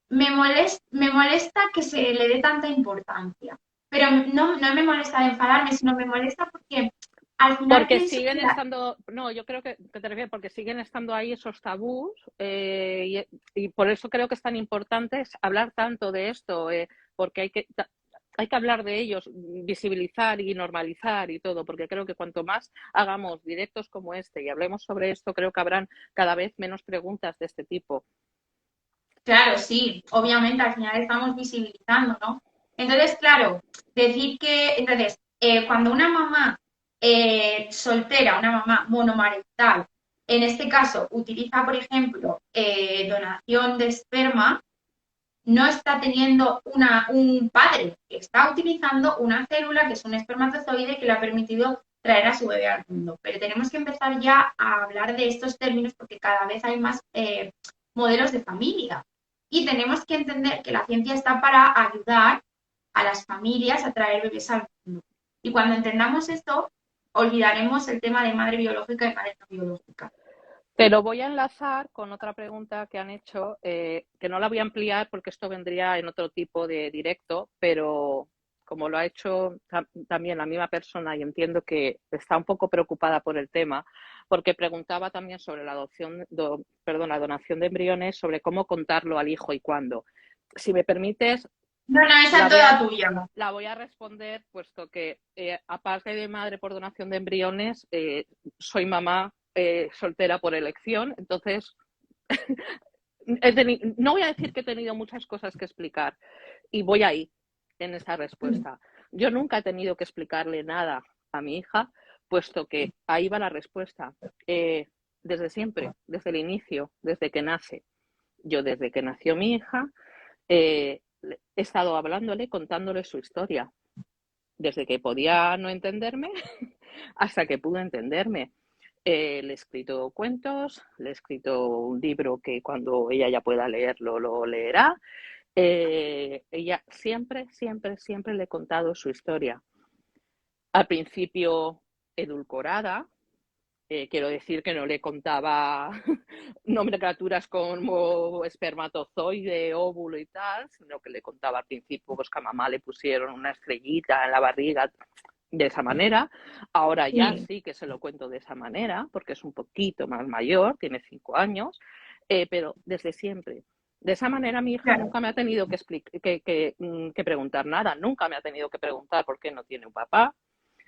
me molesta que se le dé tanta importancia. Pero no me molesta de enfadarme, sino me molesta porque al final Porque pienso siguen que estando, no, yo creo que te refieres porque siguen estando ahí esos tabús y por eso creo que es tan importante hablar tanto de esto, porque hay que hablar de ellos, visibilizar y normalizar y todo, porque creo que cuanto más hagamos directos como este y hablemos sobre esto, creo que habrán cada vez menos preguntas de este tipo. claro, sí, obviamente al final estamos visibilizando, ¿no? Entonces, claro, decir que, entonces, cuando una mamá soltera, una mamá monomarental, en este caso utiliza, por ejemplo, donación de esperma, no está teniendo un padre, está utilizando una célula que es un espermatozoide que le ha permitido traer a su bebé al mundo. Pero tenemos que empezar ya a hablar de estos términos porque cada vez hay más modelos de familia. Y tenemos que entender que la ciencia está para ayudar a las familias a traer bebés al mundo. Y cuando entendamos esto, olvidaremos el tema de madre biológica y madre no biológica. Pero voy a enlazar con otra pregunta que han hecho, que no la voy a ampliar porque esto vendría en otro tipo de directo, pero como lo ha hecho también la misma persona y entiendo que está un poco preocupada por el tema, porque preguntaba también sobre la la donación de embriones, sobre cómo contarlo al hijo y cuándo. Si me permites, No, no, esa es toda tuya. la voy a responder, puesto que aparte de madre por donación de embriones, soy mamá soltera por elección, entonces no voy a decir que he tenido muchas cosas que explicar y voy ahí en esa respuesta. Yo nunca he tenido que explicarle nada a mi hija, puesto que ahí va la respuesta. Desde siempre, desde el inicio, desde que nace. Yo desde que nació mi hija he estado hablándole, contándole su historia, desde que podía no entenderme hasta que pudo entenderme. Le he escrito cuentos, le he escrito un libro que cuando ella ya pueda leerlo, lo leerá. Ella siempre, siempre, siempre le he contado su historia. Al principio edulcorada, quiero decir que no le contaba nomenclaturas como espermatozoide, óvulo y tal, sino que le contaba al principio pues, que a mamá le pusieron una estrellita en la barriga de esa manera. Ahora ya sí que se lo cuento de esa manera, porque es un poquito más mayor, tiene 5 años, pero desde siempre. De esa manera mi hija nunca me ha tenido que preguntar nada, nunca me ha tenido que preguntar por qué no tiene un papá,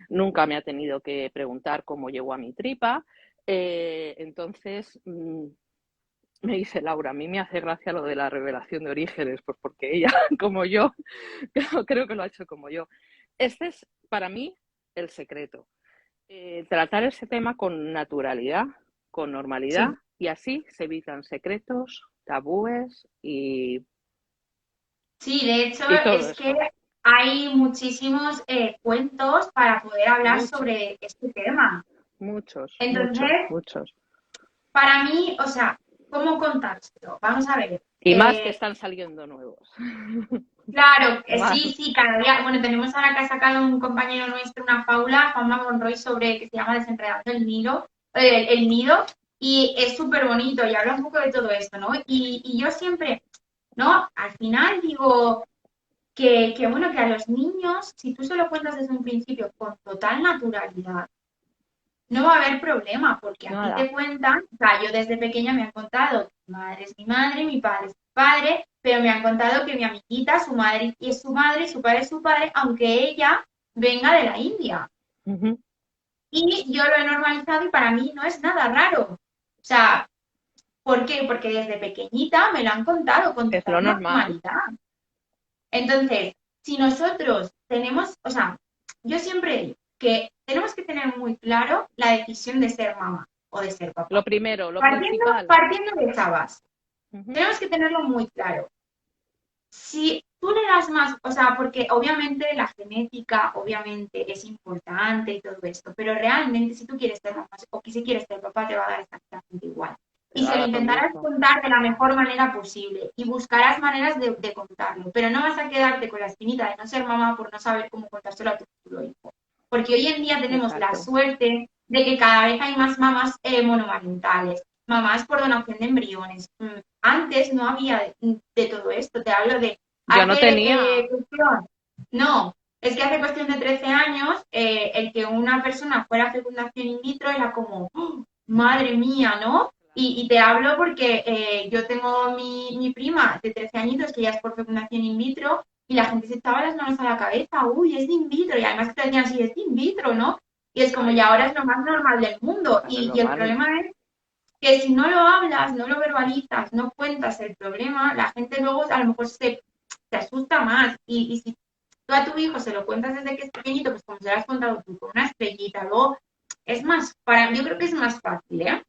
nunca me ha tenido que preguntar cómo llegó a mi tripa. Entonces, me dice Laura, a mí me hace gracia lo de la revelación de orígenes, pues porque ella, como yo, creo que lo ha hecho como yo. Este es, para mí, el secreto. Tratar ese tema con naturalidad, con normalidad, y así se evitan secretos, tabúes y... Sí, de hecho, es que hay muchísimos cuentos para poder hablar sobre este tema. Muchos, entonces, muchos. Para mí, o sea, ¿cómo contárselo? Vamos a ver. Y más que están saliendo nuevos. Claro, sí, cada día. Bueno, tenemos ahora que ha sacado un compañero nuestro una fábula, Juanma Monroy, sobre que se llama Desenredando el nido, y es súper bonito y habla un poco de todo esto, ¿no? Y yo siempre, ¿no? Al final digo bueno, que a los niños, si tú se lo cuentas desde un principio con total naturalidad, no va a haber problema, porque a ti te cuentan, o sea, yo desde pequeña me han contado, mi madre es mi madre, mi padre es mi padre, pero me han contado que mi amiguita, su madre es su madre, y su padre es su padre, aunque ella venga de la India. Uh-huh. Y yo lo he normalizado y para mí no es nada raro. O sea, ¿por qué? Porque desde pequeñita me lo han contado con total normalidad. Entonces, si nosotros tenemos, o sea, yo siempre digo que tenemos que tener muy claro la decisión de ser mamá o de ser papá. Lo primero, lo principal. Partiendo de esa base. Tenemos que tenerlo muy claro. Si tú le das más, o sea, porque obviamente la genética, obviamente es importante y todo esto, pero realmente si tú quieres ser mamá o si quieres ser papá, te va a dar exactamente igual. Y se lo intentarás contar de la mejor manera posible y buscarás maneras de contarlo, pero no vas a quedarte con la espinita de no ser mamá por no saber cómo contárselo a tu futuro hijo. Porque hoy en día tenemos la suerte de que cada vez hay más mamás monomarentales, mamás por donación de embriones. Antes no había de todo esto, te hablo de... Yo no tenía. No, es que hace cuestión de 13 años, el que una persona fuera a fecundación in vitro era como, ¡oh, madre mía, ¿no? Y te hablo porque yo tengo mi prima de 13 añitos que ya es por fecundación in vitro y la gente se echaba las manos a la cabeza, uy, es de in vitro, y además te decían, sí, es de in vitro, ¿no? Y es como, y ahora es lo más normal del mundo. Y el problema es que si no lo hablas, no lo verbalizas, no cuentas el problema, la gente luego a lo mejor se asusta más. Y si tú a tu hijo se lo cuentas desde que es pequeñito, pues como se lo has contado tú, con una estrellita, luego es más, yo creo que es más fácil, ¿eh?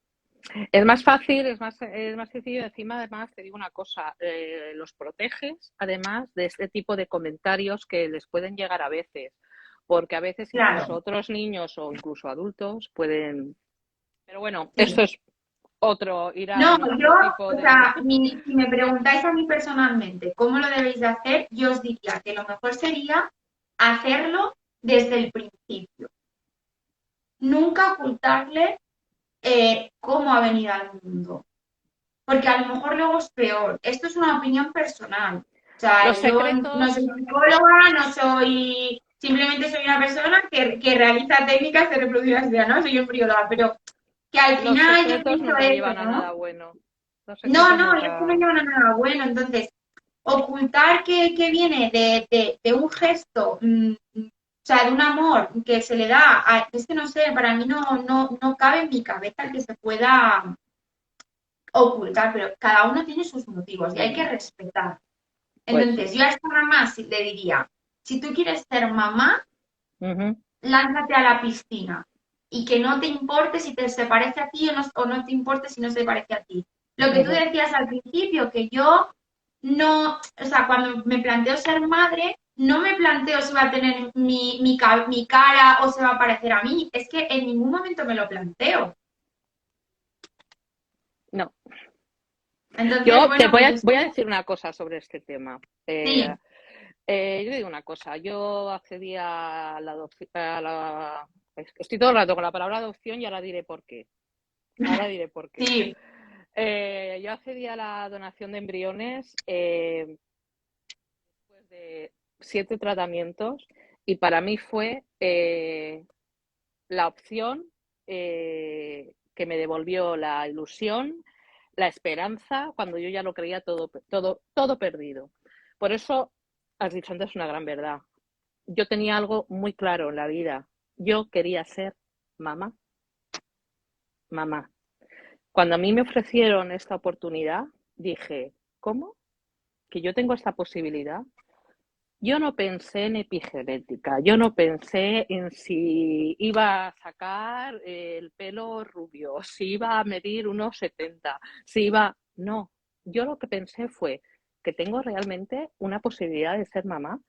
es más sencillo. Encima, además, te digo una cosa, los proteges, además, de este tipo de comentarios que les pueden llegar a veces, porque a veces incluso Claro, otros niños o incluso adultos pueden... Pero bueno, esto sí. es irá No, en yo, otro tipo o de... sea, si me preguntáis a mí personalmente cómo lo debéis de hacer, yo os diría que lo mejor sería hacerlo desde el principio. Nunca ocultarle cómo ha venido al mundo, porque a lo mejor luego es peor. Esto es una opinión personal. O Los sea, yo no soy secretos, psicóloga, no soy, simplemente soy una persona que realiza técnicas de reproducción asistida, no soy embrióloga, pero que al los final yo secretos pienso nunca eso, llevan a ¿no? nada bueno. Los No, secretos no, es que no nunca... llevan a nada bueno. Entonces, ocultar que viene de un gesto, o sea, de un amor que se le da, es que no sé, para mí no cabe en mi cabeza que se pueda ocultar, pero cada uno tiene sus motivos y hay que Mm, respetar. pues sí. Entonces, yo a esta mamá le diría, si tú quieres ser mamá, Ujú, lánzate a la piscina y que no te importe si se parece a ti o no te importe si no se parece a ti. Lo que tú ujú. decías al principio, que yo no, o sea, cuando me planteo ser madre, no me planteo si va a tener mi cara o se va a parecer a mí. Es que en ningún momento me lo planteo. No. Entonces, Yo te bueno, pues voy a decir una cosa sobre este tema. sí, Yo digo una cosa, yo accedí a la adopción, estoy todo el rato con la palabra adopción y ahora diré por qué. Ahora diré por qué. sí, Yo accedí a la donación de embriones después de 7 tratamientos y para mí fue la opción que me devolvió la ilusión, la esperanza, cuando yo ya lo creía todo perdido. Por eso, has dicho antes una gran verdad. Yo tenía algo muy claro en la vida. Yo quería ser mamá, mamá. Cuando a mí me ofrecieron esta oportunidad, dije, ¿cómo? ¿Que yo tengo esta posibilidad? Yo no pensé en epigenética, yo no pensé en si iba a sacar el pelo rubio, si iba a medir unos 70, si iba... No, yo lo que pensé fue que tengo realmente una posibilidad de ser mamá.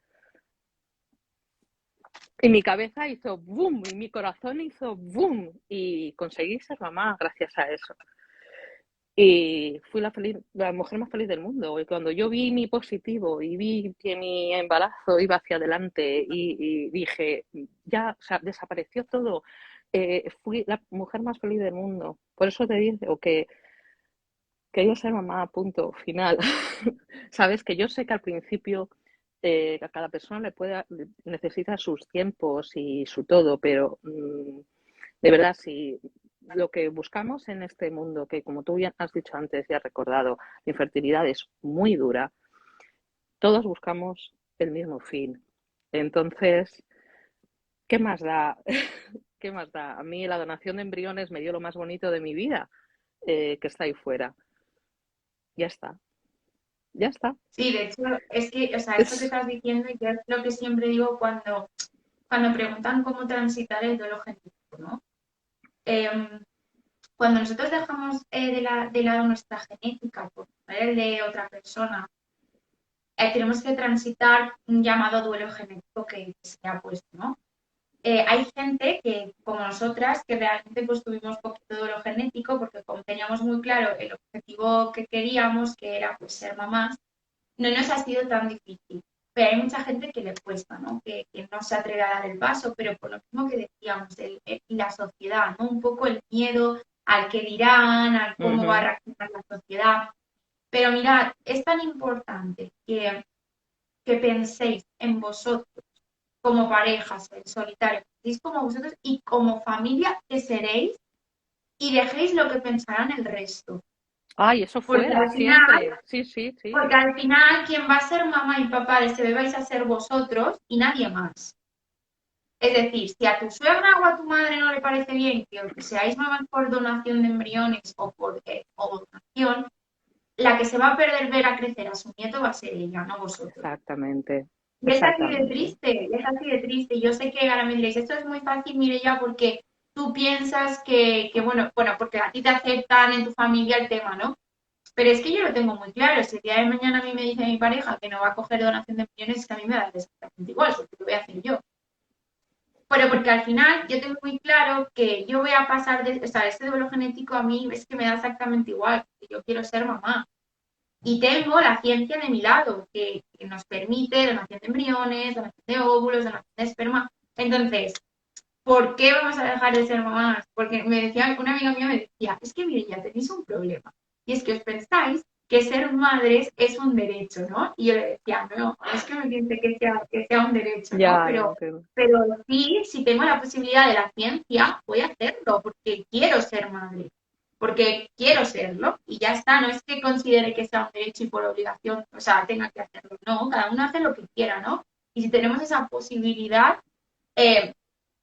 Y mi cabeza hizo boom, y mi corazón hizo boom, y conseguí ser mamá gracias a eso. Y fui la mujer más feliz del mundo. Y cuando yo vi mi positivo y vi que mi embarazo iba hacia adelante y dije, ya, o sea, desapareció todo, fui la mujer más feliz del mundo. Por eso te digo que quería ser mamá, punto, final. Sabes que yo sé que al principio a cada persona necesita sus tiempos y su todo, pero de verdad, si lo que buscamos en este mundo, que como tú ya has dicho antes y has recordado, la infertilidad es muy dura, todos buscamos el mismo fin. Entonces, ¿qué más da? ¿Qué más da? A mí la donación de embriones me dio lo más bonito de mi vida, que está ahí fuera. Ya está, ya está. sí, de hecho, es que, o sea, esto que Es... estás diciendo, y yo es lo que siempre digo cuando preguntan cómo transitar el duelo genético, ¿no? Eh, Cuando nosotros dejamos de lado nuestra genética por el de otra persona, tenemos que transitar un llamado duelo genético que se ha puesto, ¿no? Hay gente que, como nosotras, que realmente pues tuvimos poquito duelo genético porque como teníamos muy claro el objetivo que queríamos, que era pues ser mamás, no nos ha sido tan difícil. Pero hay mucha gente que le cuesta, ¿no? Que no se atreve a dar el paso, pero por lo mismo que decíamos, la sociedad, ¿no? Un poco el miedo al que dirán, al Uh cómo va a -huh. reaccionar la sociedad. Pero mirad, es tan importante que penséis en vosotros como parejas, en solitario, penséis como vosotros y como familia que seréis y dejéis lo que pensarán el resto. Ay, eso Porque fuera, al final siempre. Sí, sí, sí. Porque al final quien va a ser mamá y papá de ese bebé vais a ser vosotros y nadie más. Es decir, si a tu suegra o a tu madre no le parece bien que seáis mamás por donación de embriones o donación, la que se va a perder ver a crecer a su nieto va a ser ella, no vosotros. Exactamente, Y es así de exactamente. triste, es así de triste. Yo sé que ahora me diréis, esto es muy fácil, mire ya, porque tú piensas que bueno, porque a ti te aceptan en tu familia el tema, ¿no? Pero es que yo lo tengo muy claro. Si el día de mañana a mí me dice mi pareja que no va a coger donación de embriones, es que a mí me da exactamente igual, eso lo voy a hacer yo. Pero porque al final yo tengo muy claro que yo voy a pasar de, o sea, este duelo genético a mí es que me da exactamente igual, porque yo quiero ser mamá. Y tengo la ciencia de mi lado, que nos permite donación de embriones, donación de óvulos, donación de esperma. Entonces, ¿por qué vamos a dejar de ser mamás? Porque me decía, una amiga mía me decía, es que mire, ya tenéis un problema. Y es que os pensáis que ser madres es un derecho, ¿no? Y yo le decía, no, no es que me piense que sea un derecho, ¿no? Ya entiendo. Pero sí, si tengo la posibilidad de la ciencia, voy a hacerlo, porque quiero ser madre, porque quiero serlo, y ya está, no es que considere que sea un derecho y por obligación, o sea, tenga que hacerlo, no, cada uno hace lo que quiera, ¿no? Y si tenemos esa posibilidad, eh,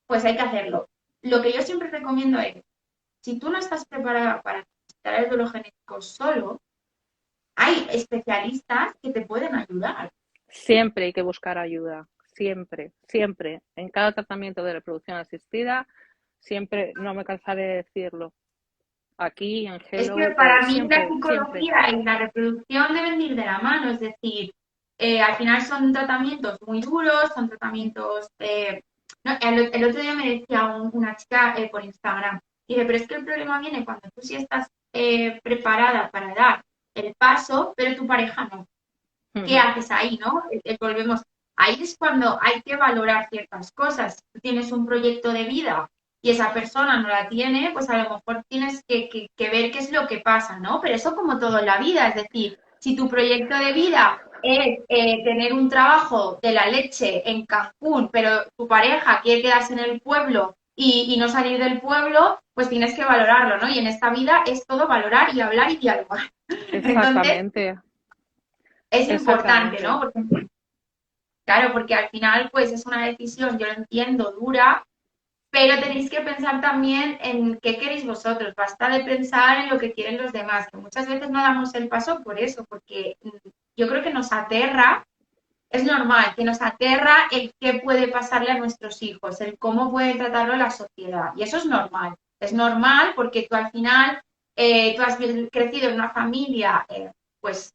pues hay que hacerlo. Lo que yo siempre recomiendo es, si tú no estás preparada para necesitar el duelo genético solo, hay especialistas que te pueden ayudar. Siempre hay que buscar ayuda, siempre, siempre. En cada tratamiento de reproducción asistida, siempre, no me cansaré de decirlo. Aquí, en Es que Hello, para mí la siempre, siempre. psicología y la reproducción deben ir de la mano, es decir, al final son tratamientos muy duros, son tratamientos... no, el otro día me decía una chica por Instagram, y dice, pero es que el problema viene cuando tú sí estás preparada para dar el paso, pero tu pareja no. ¿Qué Ujú. haces ahí, no? Volvemos. Ahí es cuando hay que valorar ciertas cosas. Si tú tienes un proyecto de vida y esa persona no la tiene, pues a lo mejor tienes que ver qué es lo que pasa, ¿no? Pero eso como todo en la vida, es decir, si tu proyecto de vida es tener un trabajo de la leche en Cancún, pero tu pareja quiere quedarse en el pueblo y no salir del pueblo, pues tienes que valorarlo, ¿no? Y en esta vida es todo valorar y hablar y dialogar. Entonces, Exactamente, es importante, exactamente. ¿no? Porque, claro, porque al final, pues es una decisión, yo lo entiendo, dura, pero tenéis que pensar también en qué queréis vosotros. Basta de pensar en lo que quieren los demás, que muchas veces no damos el paso por eso, porque yo creo que nos aterra, es normal, que nos aterra el qué puede pasarle a nuestros hijos, el cómo puede tratarlo la sociedad. Y eso es normal. Es normal porque tú al final, tú has crecido en una familia, pues,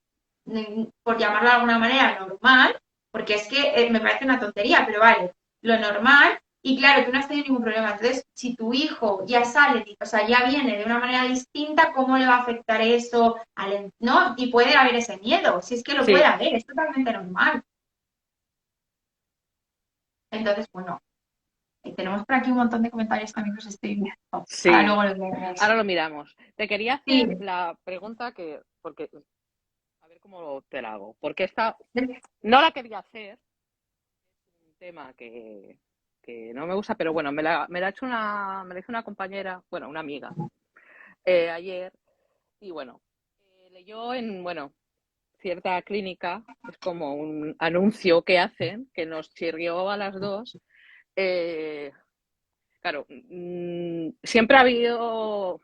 por llamarlo de alguna manera, normal, porque es que me parece una tontería, pero vale, lo normal. Y claro, tú no has tenido ningún problema. Entonces, si tu hijo ya sale, o sea, ya viene de una manera distinta, ¿cómo le va a afectar eso? ¿No? Y puede haber ese miedo, si es que lo puede Sí, haber, es totalmente normal. Entonces, bueno, tenemos por aquí un montón de comentarios también que os estoy viendo. Ahora sí. luego los leeremos. Ahora lo miramos. Te quería Sí, hacer la pregunta que, porque, a ver cómo te la hago. Porque esta no la quería hacer, es un tema que no me gusta, pero bueno, me la ha hecho me la hizo una compañera, bueno, una amiga, ayer, y bueno, leyó en, bueno, cierta clínica, es como un anuncio que hacen, que nos chirrió a las dos. Eh, claro, siempre ha habido,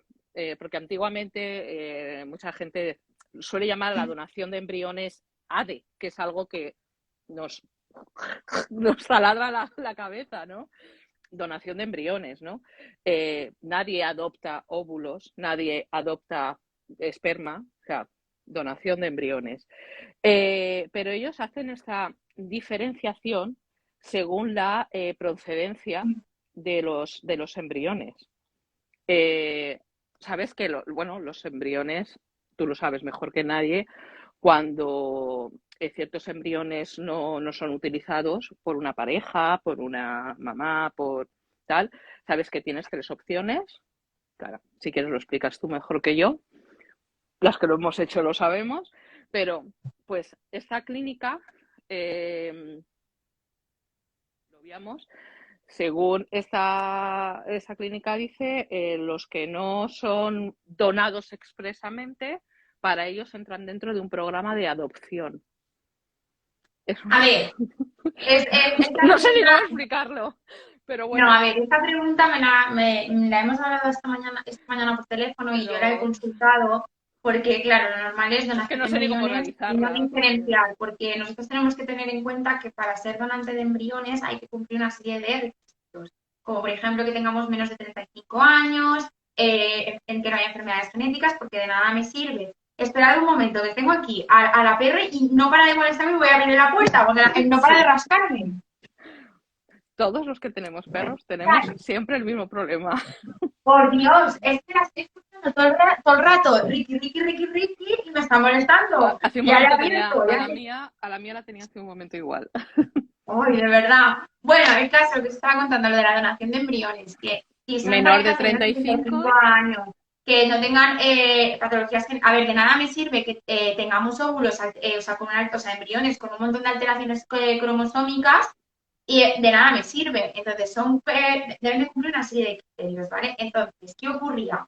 porque antiguamente mucha gente suele llamar a la donación de embriones ADE, que es algo que nos, nos taladra la cabeza, ¿no? Donación de embriones, ¿no? Nadie adopta óvulos, nadie adopta esperma, o sea, donación de embriones. Pero ellos hacen esta diferenciación según la procedencia de los embriones. Eh, Sabes que, bueno, los embriones, tú lo sabes mejor que nadie, cuando ciertos embriones no son utilizados por una pareja, por una mamá, por tal, sabes que tienes tres opciones. Claro, si quieres lo explicas tú mejor que yo. Las que lo hemos hecho lo sabemos, pero pues esta clínica, lo veíamos, según esta clínica dice, los que no son donados expresamente, para ellos entran dentro de un programa de adopción. Es a ver, esta no sé ni pregunta, cómo explicarlo, pero no, bueno, a ver, esta pregunta me la hemos hablado esta mañana por teléfono y yo la he pero consultado porque, claro, lo normal es es que donación no de sé ni cómo embriones y no realizarla, porque diferenciar, porque nosotros tenemos que tener en cuenta que para ser donante de embriones hay que cumplir una serie de requisitos. como por ejemplo que tengamos menos de 35 años, en que no haya enfermedades genéticas, porque de nada me sirve. Esperad un momento, que tengo aquí a la perra y no para de molestarme y voy a abrir la puerta, porque no para de Sí, rascarme. todos los que tenemos perros tenemos siempre el mismo problema. Por Dios, es que la estoy escuchando todo el rato, Ricky, Ricky, Ricky, Ricky, y me está molestando. Hace un Ya le he momento tenía abierto, ya le... a la mía la tenía hace un momento igual. Uy, de verdad. Bueno, el caso que estaba contando, lo de la donación de embriones, que si son Menor de parejas de menos de 35, 35 años, que no tengan patologías, a ver, de nada me sirve que tengamos óvulos, o sea, o sea, embriones con un montón de alteraciones cromosómicas y de nada me sirve. Entonces, deben de cumplir una serie de criterios, ¿vale? Entonces, ¿qué ocurría?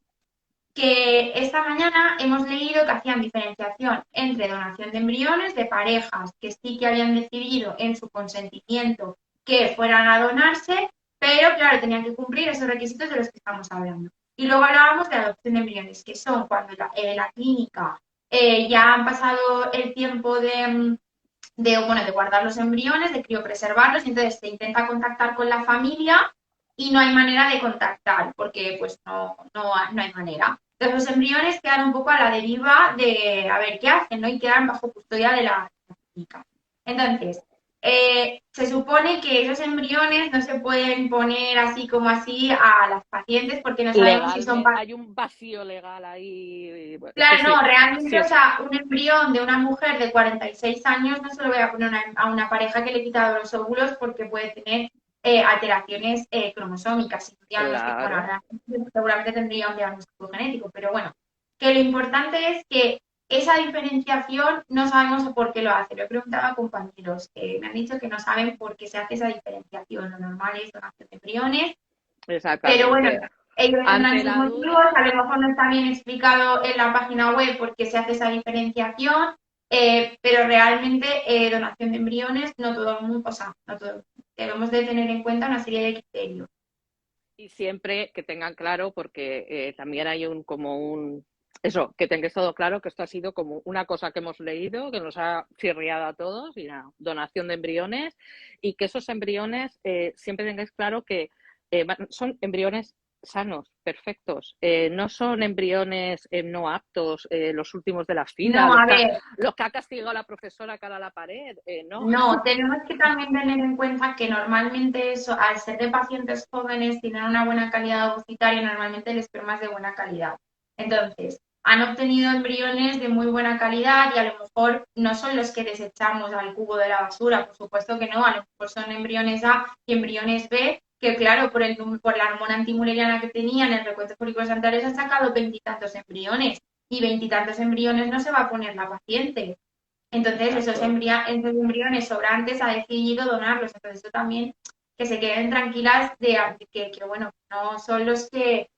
Que esta mañana hemos leído que hacían diferenciación entre donación de embriones de parejas que sí que habían decidido en su consentimiento que fueran a donarse, pero claro, tenían que cumplir esos requisitos de los que estamos hablando. Y luego hablábamos de adopción de embriones, que son cuando la clínica ya han pasado el tiempo bueno, de guardar los embriones, de criopreservarlos, y entonces se intenta contactar con la familia y no hay manera de contactar, porque pues no hay manera. Entonces los embriones quedan un poco a la deriva de a ver qué hacen, ¿no? Y quedan bajo custodia de la clínica. Entonces, se supone que esos embriones no se pueden poner así como así a las pacientes porque no sabemos si son legalmente pacientes. hay un vacío legal ahí. Bueno, es que Claro, no, sí, sí realmente, o es. sea, un embrión de una mujer de 46 años no se lo voy a poner a una pareja que le he quitado los óvulos porque puede tener alteraciones cromosómicas y un diagnóstico, bueno, Claro. realmente, seguramente tendría un diagnóstico genético, pero bueno, que lo importante es que esa diferenciación no sabemos por qué lo hace. Lo he preguntado a compañeros que me han dicho que no saben por qué se hace esa diferenciación. Lo normal es donación de embriones, pero bueno, Exactamente. ellos tendrán Ante sus la motivos, duda, a lo mejor no está bien explicado en la página web por qué se hace esa diferenciación, pero realmente donación de embriones, no todo el mundo, o sea, no todo, debemos de tener en cuenta una serie de criterios. y siempre que tengan claro, porque también hay eso, que tengáis todo claro, que esto ha sido como una cosa que hemos leído, que nos ha chirriado a todos, y nada, donación de embriones, y que esos embriones siempre tengáis claro que son embriones sanos, perfectos, no son embriones no aptos, los últimos de la fila, No, a ver, los que ha castigado la profesora cara a la pared, no. no, tenemos que también tener en cuenta que normalmente eso, al ser de pacientes jóvenes, tienen una buena calidad ovocitaria, normalmente el esperma es de buena calidad. Entonces, han obtenido embriones de muy buena calidad y a lo mejor no son los que desechamos al cubo de la basura, por supuesto que no, a lo mejor son embriones A y embriones B, que claro, por la hormona antimuleriana que tenían, el recuento folículos anteriores han sacado veintitantos embriones y veintitantos embriones no se va a poner la paciente. Entonces, Exacto. esos embriones sobrantes ha decidido donarlos. Entonces, eso también, que se queden tranquilas de que, bueno, no son los que,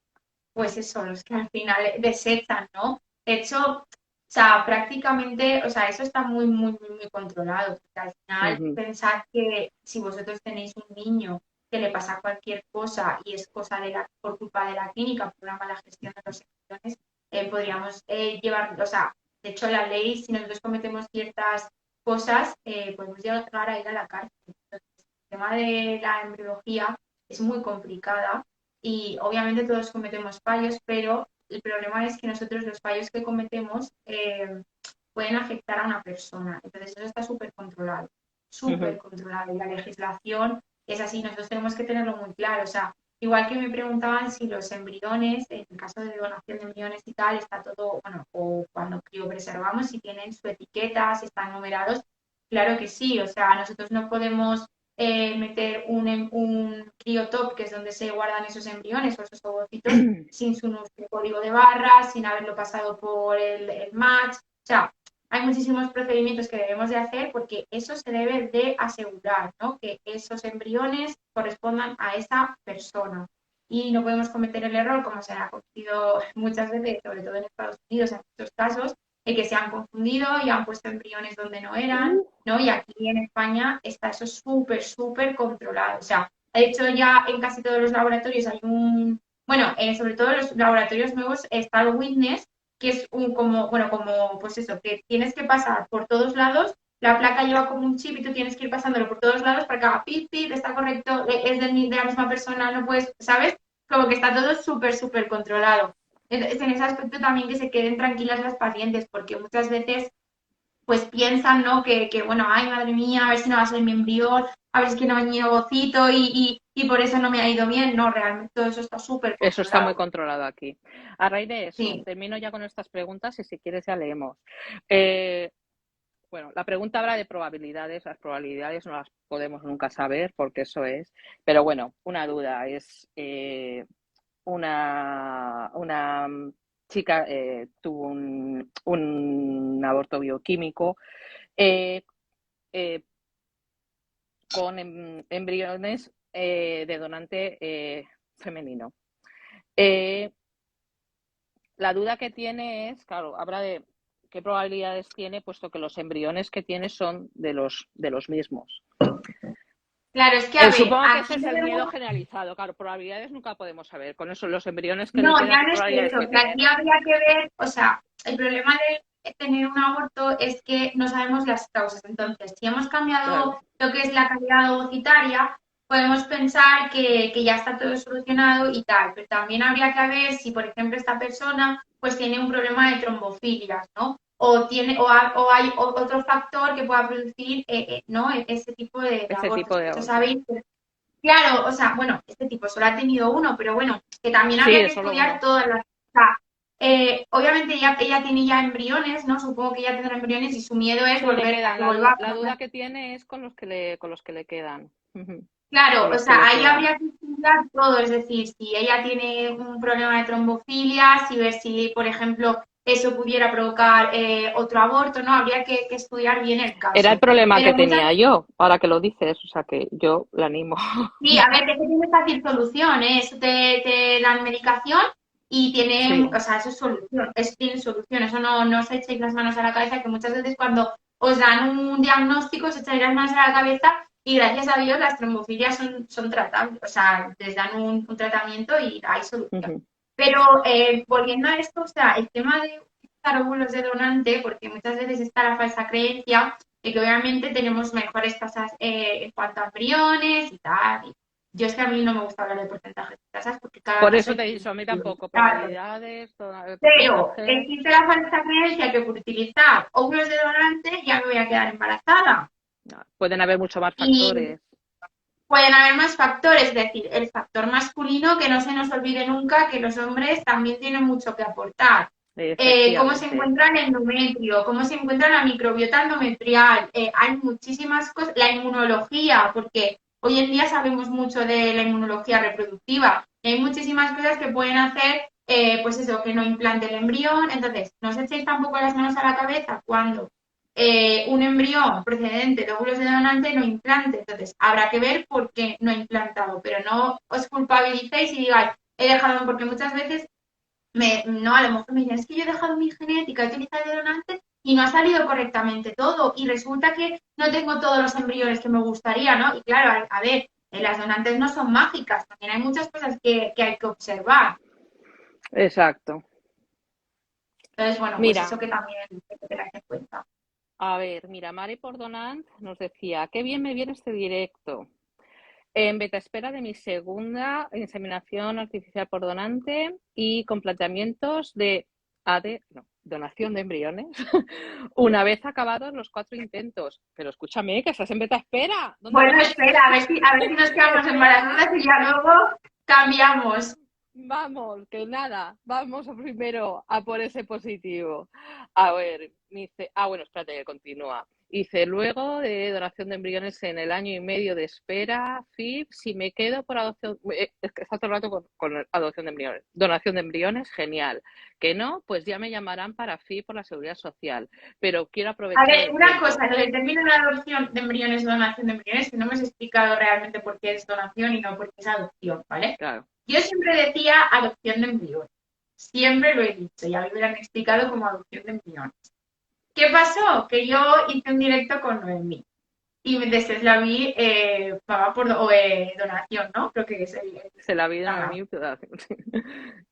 pues eso, los que al final desechan, ¿no? De hecho, o sea, prácticamente, o sea, eso está muy, muy, muy, muy controlado. Porque al final, Ujú. pensad que si vosotros tenéis un niño que le pasa cualquier cosa y es cosa por culpa de la clínica, por una mala gestión de los embriones, podríamos llevar, o sea, de hecho, la ley, si nosotros cometemos ciertas cosas, podemos llegar a ir a la cárcel. Entonces, el tema de la embriología es muy complicada y obviamente todos cometemos fallos, pero el problema es que nosotros los fallos que cometemos pueden afectar a una persona. Entonces, eso está súper Ujú. controlado. Y la legislación es así, nosotros tenemos que tenerlo muy claro. O sea, igual que me preguntaban si los embriones, en el caso de donación de embriones y tal, está todo, bueno, o cuando criopreservamos, si tienen su etiqueta, si están numerados, claro que sí, o sea, nosotros no podemos meter un criotop, que es donde se guardan esos embriones o esos ovocitos, sin su código de barras, sin haberlo pasado por el match, o sea, hay muchísimos procedimientos que debemos de hacer porque eso se debe de asegurar, ¿no? Que esos embriones correspondan a esa persona. Y no podemos cometer el error, como se ha cometido muchas veces, sobre todo en Estados Unidos, en muchos casos, de que se han confundido y han puesto embriones donde no eran, Uh, ¿no? Y aquí en España está eso súper, súper controlado. O sea, de hecho ya en casi todos los laboratorios hay bueno, sobre todo en los laboratorios nuevos está el Witness, que es como, bueno, como, pues eso, que tienes que pasar por todos lados la placa lleva como un chip y tú tienes que ir pasándolo por todos lados para que haga pip, pip, está correcto, es de la misma persona, no puedes, ¿sabes? Como que está todo súper, súper controlado. Entonces, en ese aspecto también que se queden tranquilas las pacientes, porque muchas veces pues piensan, ¿no? Bueno, ay, madre mía, a ver si no va a ser mi embrión, a ver si es que no me mi ovocito y por eso no me ha ido bien. No, realmente todo eso está súper Eso está muy controlado. controlado aquí. A raíz de eso, Sí, termino ya con estas preguntas y si quieres ya leemos. Eh, bueno, la pregunta habla de probabilidades. Las probabilidades no las podemos nunca saber porque eso es. Pero bueno, una duda es una chica tuvo un aborto bioquímico eh, eh, con embriones de donante femenino. Eh, la duda que tiene es, claro, habla de qué probabilidades tiene, puesto que los embriones que tiene son de los mismos. claro, es que a ver, Supongo que ese aquí es el miedo tenemos. generalizado. Claro, probabilidades nunca podemos saber. Con eso, los embriones que le No, quedan, ya ¿qué no es probabilidades eso, que que tienen? aquí habría que ver, o sea, el problema de tener un aborto es que no sabemos las causas. Entonces, si hemos Claro, cambiado lo que es la calidad ovocitaria, podemos pensar que ya está todo solucionado y tal, pero también habría que ver si, por ejemplo, esta persona pues tiene un problema de trombofilias, ¿no? O tiene, o hay otro factor que pueda producir, ¿no? Ese tipo de ese abortos. tipo de Esto aborto. sabéis. Claro, o sea, bueno, este tipo solo ha tenido uno, pero bueno, que también Sí, habría que es solo estudiar uno. todas las. O sea, obviamente ella tiene ya embriones, ¿no? Supongo que ella tendrá embriones y su miedo es Sí, le volver a quedan. que La vuelva duda, a la pasar. duda que tiene es con los que le quedan. Ujú. Claro, Con o los que sea, le ahí quedan. habría que estudiar todo, es decir, si ella tiene un problema de trombofilia, si ver si, por ejemplo, eso pudiera provocar otro aborto, ¿no? Habría que estudiar bien el Era el caso. problema que Pero muchas. tenía yo, ahora que lo dices, o sea que yo la animo. Sí, a ver, es que tiene fácil solución, ¿eh? Eso te dan medicación y tiene, Sí, o sea, eso es solución, eso tiene solución, eso no os echéis las manos a la cabeza, que muchas veces cuando os dan un diagnóstico os echáis las manos a la cabeza y gracias a Dios las trombofilias son tratables, o sea, les dan un tratamiento y hay solución. ujú. Pero volviendo a esto, o sea, el tema de utilizar óvulos de donante, porque muchas veces está la falsa creencia de que obviamente tenemos mejores tasas en cuanto a embriones y tal. Yo es que a mí no me gusta hablar de porcentajes de tasas porque cada Por caso eso es te he dicho, a mí tampoco, claro. probabilidades, Pero porcentajes. existe la falsa creencia que por utilizar óvulos de donante ya me voy a quedar embarazada. No, pueden haber muchos más Y factores, pueden haber más factores, es decir, el factor masculino, que no se nos olvide nunca que los hombres también tienen mucho que aportar. Cómo se efectivamente. encuentra el endometrio, cómo se encuentra la microbiota endometrial. Hay muchísimas cosas, la inmunología, porque hoy en día sabemos mucho de la inmunología reproductiva. Hay muchísimas cosas que pueden hacer, pues eso, que no implante el embrión. Entonces, no os echéis tampoco las manos a la cabeza cuando un embrión procedente de óvulos de donante no implante. Entonces, habrá que ver por qué no ha implantado, pero no os culpabilicéis y digáis, he dejado, porque muchas veces, no, a lo mejor me dicen, es que yo he dejado mi genética, he utilizado el donante y no ha salido correctamente todo. Y resulta que no tengo todos los embriones que me gustaría, ¿no? Y claro, a ver, las donantes no son mágicas, también hay muchas cosas que hay que observar. Exacto. Entonces, bueno, pues Mira, eso que también hay que tener en cuenta. a ver, mira, Mari Pordonant nos decía, qué bien me viene este directo. En beta espera de mi segunda inseminación artificial por donante y con planteamientos de no, donación de embriones una vez acabados los 4 intentos. Pero escúchame, que estás en beta espera. ¿Dónde Bueno, vas? espera, a ver si nos quedamos Espera. embarazadas y ya luego cambiamos. Vamos, que nada, vamos primero a por ese positivo. A ver, dice, bueno, espérate que continúa. Dice, luego de donación de embriones en el año y medio de espera, FIP, si me quedo por adopción, es que está todo el rato con adopción de embriones. Donación de embriones, genial. Que no, pues ya me llamarán para FIP por la seguridad social. Pero quiero A aprovechar ver, el una tiempo. cosa, lo del término de adopción de embriones o donación de embriones, que no me has explicado realmente por qué es donación y no por qué es adopción, ¿vale? Claro. Yo siempre decía adopción de embriones. Siempre lo he dicho, ya me hubieran explicado como adopción de embriones. ¿Qué pasó? Que yo hice un directo con Noemí y después la vi paga por donación, ¿no? Creo que es el Se la vida no canal. es mi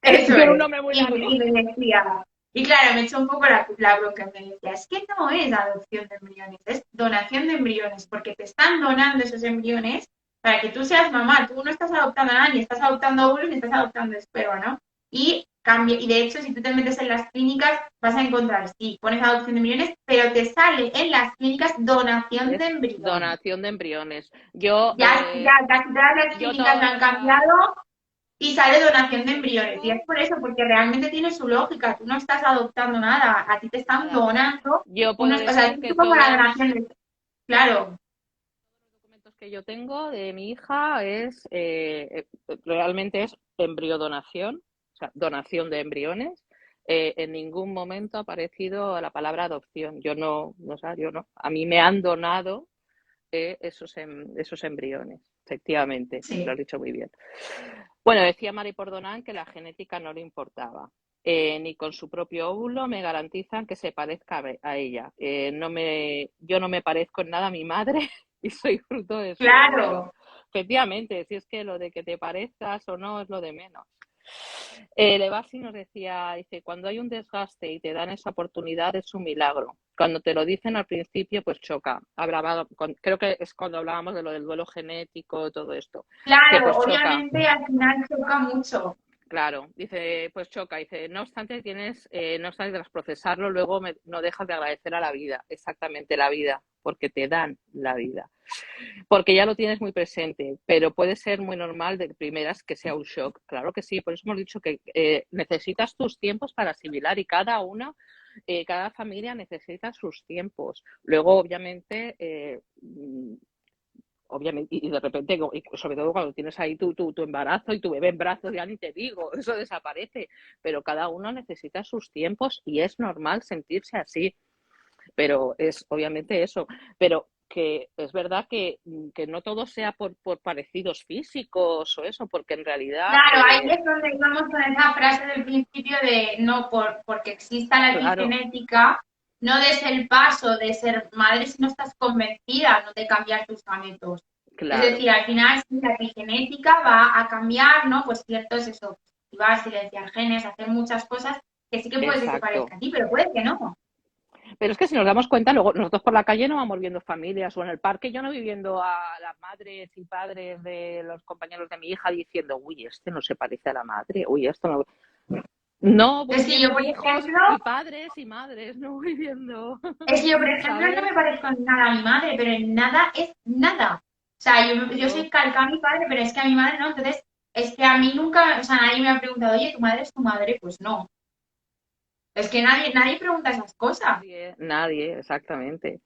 Eso Tiene un es. nombre muy Y largo. me decía, Y claro, me echó un poco la bronca. Me decía, es que no es adopción de embriones, es donación de embriones, porque te están donando esos embriones para que tú seas mamá. Tú no estás adoptando a nadie, estás adoptando óvulos y estás adoptando esperma, ¿no? Y cambia, y de hecho, si tú te metes en las clínicas, vas a encontrar, sí, pones adopción de embriones, pero te sale en las clínicas donación de Es embriones. donación de embriones. Yo, Ya casi todas las yo clínicas la todos han los cambiado y sale donación de que embriones. Y es tengo, por eso, porque realmente tiene su lógica. Tú no estás adoptando nada, a ti te están nada. donando Yo puedo unos, o sea, decir es que como la todos donación de, claro, los documentos que yo tengo de mi hija realmente es embriodonación, o sea, donación de embriones. En ningún momento ha aparecido la palabra adopción. Yo no, o sea, yo no. A mí me han donado esos embriones, efectivamente, lo sí. has dicho muy bien. Bueno, decía Mari Pordonán que la genética no le importaba. Ni con su propio óvulo me garantizan que se parezca a ella. Yo no me parezco en nada a mi madre y soy fruto de su óvulo. Claro, Efectivamente, si es que lo de que te parezcas o no es lo de menos. Levasi nos decía, dice, cuando hay un desgaste y te dan esa oportunidad es un milagro. Cuando te lo dicen al principio, pues choca. Creo que es cuando hablábamos de lo del duelo genético, todo esto, que claro, pues choca. obviamente al final choca mucho. Claro, dice, pues choca, dice, no obstante tras procesarlo, luego no dejas de agradecer a la vida, exactamente la vida, porque te dan la vida, porque ya lo tienes muy presente, pero puede ser muy normal de primeras que sea un shock, claro que sí, por eso hemos dicho que necesitas tus tiempos para asimilar y cada familia necesita sus tiempos. Luego, obviamente, y de repente, y sobre todo cuando tienes ahí tu embarazo y tu bebé en brazos, ya ni te digo, eso desaparece, pero cada uno necesita sus tiempos y es normal sentirse así, pero es obviamente eso, pero que es verdad que no todo sea por parecidos físicos o eso, porque en realidad, Claro, ahí es donde íbamos con esa frase del principio de no porque exista la claro, epigenética, no des el paso de ser madre si no estás convencida, no de cambiar tus hábitos. Es claro, decir, al final sí, la epigenética va a cambiar, ¿no? Pues cierto es eso, activar, silenciar genes, hacer muchas cosas que sí que puede que se exacto. parezca a ti, pero puede que no. Pero es que si nos damos cuenta, luego nosotros por la calle no vamos viendo familias o en el parque yo no voy viendo a las madres y padres de los compañeros de mi hija diciendo, uy, este no se parece a la madre, uy, esto no. No voy Es que yo, viendo por hijos ejemplo, y padres y madres, no voy viendo, Es que yo, por ejemplo, no ¿sabes? me parezco en nada a mi madre, pero en nada es nada. O sea, yo Yo, soy calcada a mi padre, pero es que a mi madre no. Entonces, es que a mí nunca, o sea, nadie me ha preguntado, oye, ¿tu madre es tu madre? Pues no. Es que nadie pregunta esas cosas. nadie, exactamente.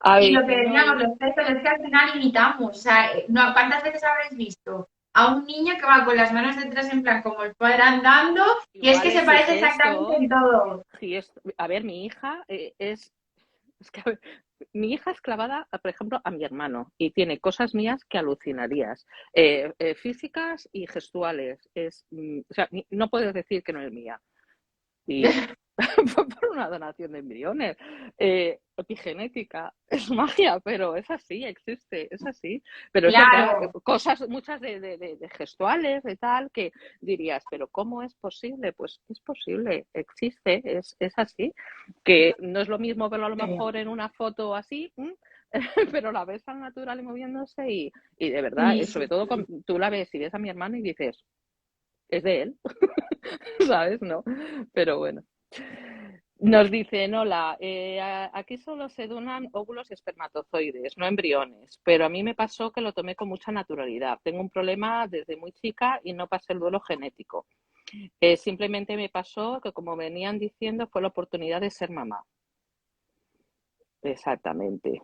A ver, Y lo que dice, no, decíamos, los textos, es que al final imitamos. O sea, no, ¿cuántas veces habréis visto a un niño que va con las manos detrás en plan como el padre andando y es que se iguales y parece exactamente gesto, en todo? a ver, mi hija es que, a ver, mi hija es clavada, por ejemplo, a mi hermano y tiene cosas mías que alucinarías, físicas y gestuales. O sea, no puedes decir que no es mía. Y fue por una donación de embriones. Epigenética, es magia, pero es así, existe, es así. Pero es verdad, Claro. cosas muchas de gestuales, de tal, que dirías, pero ¿cómo es posible? Pues es posible, existe, es así. Que no es lo mismo verlo a lo mejor en una foto así, pero la ves tan natural y moviéndose y de verdad, Sí, sobre sí, todo sí. tú la ves y ves a mi hermano y dices, es de él, ¿sabes? No, pero bueno. Nos dice Nola, aquí solo se donan óvulos y espermatozoides, no embriones, pero a mí me pasó que lo tomé con mucha naturalidad. Tengo un problema desde muy chica y no pasé el duelo genético. Simplemente me pasó que, como venían diciendo, fue la oportunidad de ser mamá. Exactamente.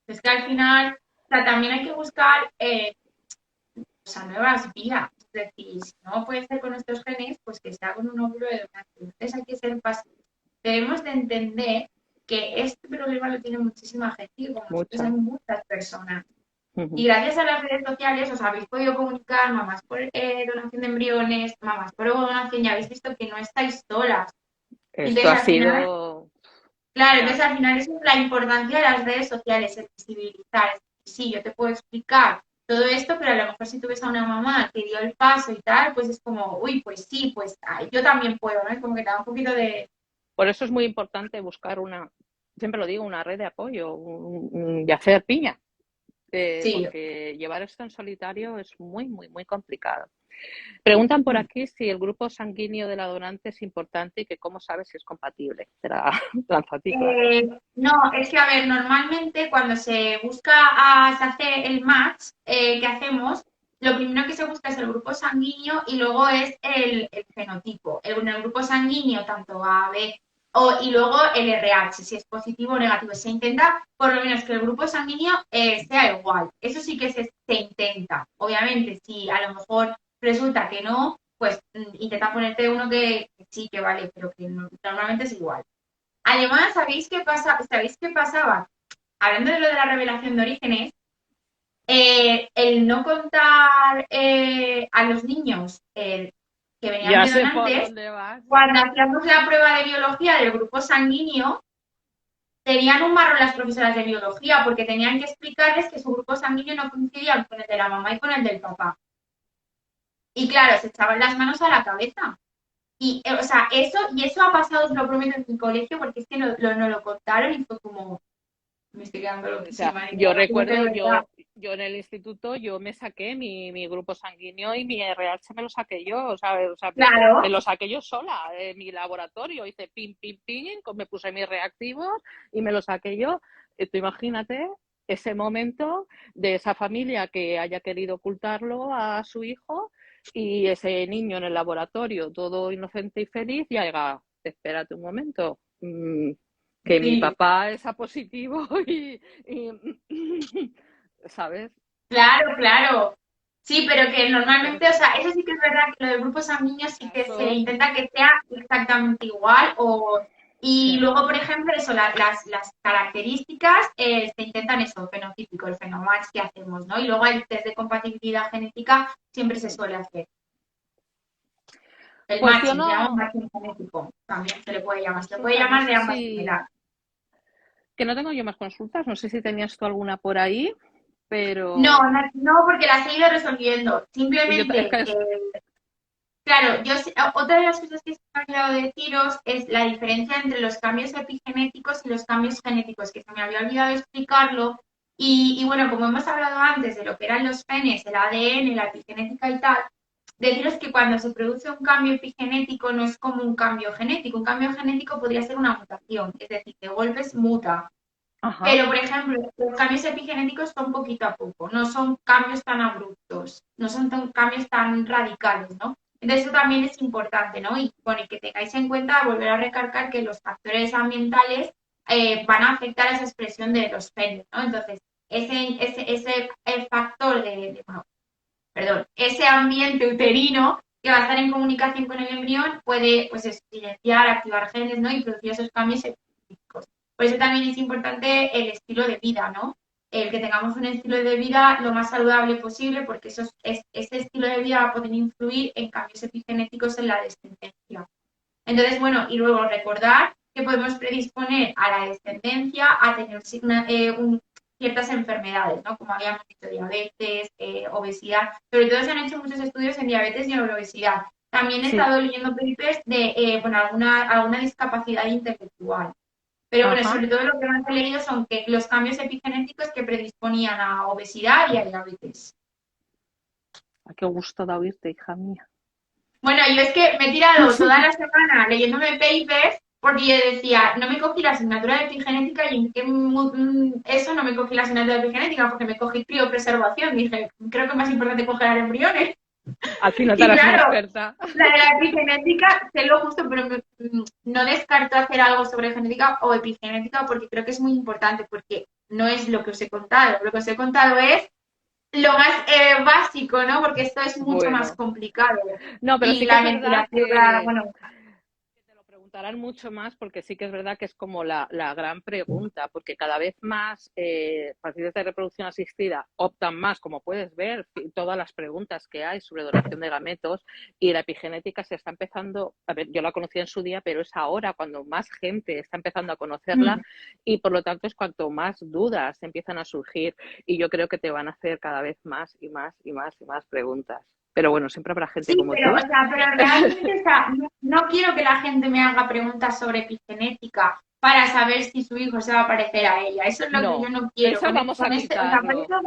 Es que al final, o sea, también hay que buscar o sea, nuevas vías. Es decir, si no puede ser con nuestros genes, pues que sea con un óvulo de donación. Entonces hay que ser pacientes. Debemos de entender que este problema lo tiene muchísima gente y como nosotros hay Mucha. muchas personas. Y Ujú. gracias a las redes sociales os habéis podido comunicar, mamás por donación de embriones, mamás por donación, y habéis visto que no estáis solas. Y Esto entonces ha al final, sido, claro, entonces claro, al final eso es la importancia de las redes sociales, el visibilizar. Sí, yo te puedo explicar todo esto, pero a lo mejor si tú ves a una mamá que dio el paso y tal, pues es como, uy, pues sí, pues ay, yo también puedo, ¿no? Es como que te da un poquito de... Por eso es muy importante buscar siempre lo digo, una red de apoyo y hacer piña, Sí. porque llevar esto en solitario es muy, muy, muy complicado. Preguntan por aquí si el grupo sanguíneo de la donante es importante y que cómo sabes si es compatible. Te la lanzo a ti, claro. No, es que, a ver, normalmente cuando se busca, se hace el match que hacemos, lo primero que se busca es el grupo sanguíneo y luego es el fenotipo. En el grupo sanguíneo, tanto A, B, y luego el RH, si es positivo o negativo. Se intenta, por lo menos, que el grupo sanguíneo sea igual. Eso sí que se intenta. Obviamente, si a lo mejor resulta que no, pues intenta ponerte uno que sí, que vale, pero que normalmente es igual. Además, ¿sabéis qué pasaba? Hablando de lo de la revelación de orígenes, el no contar a los niños que venían Ya de sé por donantes, dónde vas. cuando hacíamos la prueba de biología del grupo sanguíneo, tenían un marrón las profesoras de biología porque tenían que explicarles que su grupo sanguíneo no coincidía con el de la mamá y con el del papá. Y claro, se echaban las manos a la cabeza. Y, o sea, eso ha pasado, os lo prometo, en mi colegio, porque es que no lo contaron y fue como, me estoy quedando O sea, loquísima. Y yo como que de recuerdo, verdad. yo en el instituto, yo me saqué mi grupo sanguíneo y mi RH me lo saqué yo, ¿sabes? O sea, me Claro, lo saqué yo sola en mi laboratorio, hice pim, pim, pim, me puse mis reactivos y me lo saqué yo. Tú imagínate ese momento de esa familia que haya querido ocultarlo a su hijo y ese niño en el laboratorio, todo inocente y feliz, y haga, espérate un momento, que mi sí, papá es A positivo y ¿sabes? claro, claro. Sí, pero que Por normalmente, o sea, eso sí que es verdad que lo del grupo sanguíneo sí que se casos, intenta que sea exactamente igual. Y sí. luego, por ejemplo, eso, las características se intentan eso, fenotípico, el fenomatch que hacemos, ¿no? Y luego el test de compatibilidad genética siempre se suele hacer. El Pues yo matching, se llama no, matching genético, también se le puede llamar. Se le puede consultas, no llamar de sé ambas maneras. si, que no tengo yo más consultas, no sé si tenías tú alguna por ahí, No, pero no, no, porque las he ido resolviendo. es Simplemente, que claro, otra de las cosas que se me ha olvidado deciros es la diferencia entre los cambios epigenéticos y los cambios genéticos, que se me había olvidado explicarlo. Y bueno, como hemos hablado antes de lo que eran los genes, el ADN, la epigenética y tal, deciros que cuando se produce un cambio epigenético no es como un cambio genético. Un cambio genético podría ser una mutación, es decir, de golpes muta. ajá, Pero, por ejemplo, los cambios epigenéticos son poquito a poco, no son cambios tan abruptos, no son cambios tan radicales, ¿no? Entonces, eso también es importante, ¿no? Y bueno, y que tengáis en cuenta, volver a recalcar que los factores ambientales van a afectar a esa expresión de los genes, ¿no? Entonces, ese factor bueno, perdón, ese ambiente uterino que va a estar en comunicación con el embrión puede, pues, silenciar, activar genes, ¿no? Y producir esos cambios epigenéticos. Por eso también es importante el estilo de vida, ¿no? El que tengamos un estilo de vida lo más saludable posible, porque ese estilo de vida va a poder influir en cambios epigenéticos en la descendencia. Entonces, bueno, y luego recordar que podemos predisponer a la descendencia a tener ciertas enfermedades, ¿no? Como habíamos dicho, diabetes, obesidad. Sobre todo se han hecho muchos estudios en diabetes y en obesidad. También he sí, estado leyendo papers de bueno, alguna discapacidad intelectual. Pero bueno, ajá. sobre todo lo que más he leído son que los cambios epigenéticos que predisponían a obesidad y a diabetes. Ay, qué gusto de oírte, hija mía. Bueno, yo es que me he tirado toda la semana leyéndome papers porque yo decía, no me cogí la asignatura de epigenética y en qué eso no me cogí la asignatura de epigenética porque me cogí criopreservación. Dije, creo que es más importante coger embriones. Al final te Y harás una claro, experta. la de la epigenética, sé lo justo, pero no descarto hacer algo sobre genética o epigenética porque creo que es muy importante porque no es lo que os he contado. Lo que os he contado es lo más básico, ¿no? Porque esto es mucho más Bueno, complicado. no, pero Y sí que es la verdad ventilación, bueno, que te lo preguntarán mucho más porque sí que es verdad que es como la gran pregunta, porque cada vez más partidos de reproducción asistida optan más, como puedes ver, todas las preguntas que hay sobre donación de gametos, y la epigenética se está empezando, a ver, yo la conocí en su día, pero es ahora cuando más gente está empezando a conocerla y por lo tanto es cuanto más dudas empiezan a surgir y yo creo que te van a hacer cada vez más y más y más y más preguntas. Pero bueno, siempre habrá gente Sí, como pero, o tú. sea, pero realmente, o sea, no quiero que la gente me haga preguntas sobre epigenética para saber si su hijo se va a parecer a ella. Eso es lo que yo No, no quiero. eso vamos a O sea, por quitarlo. eso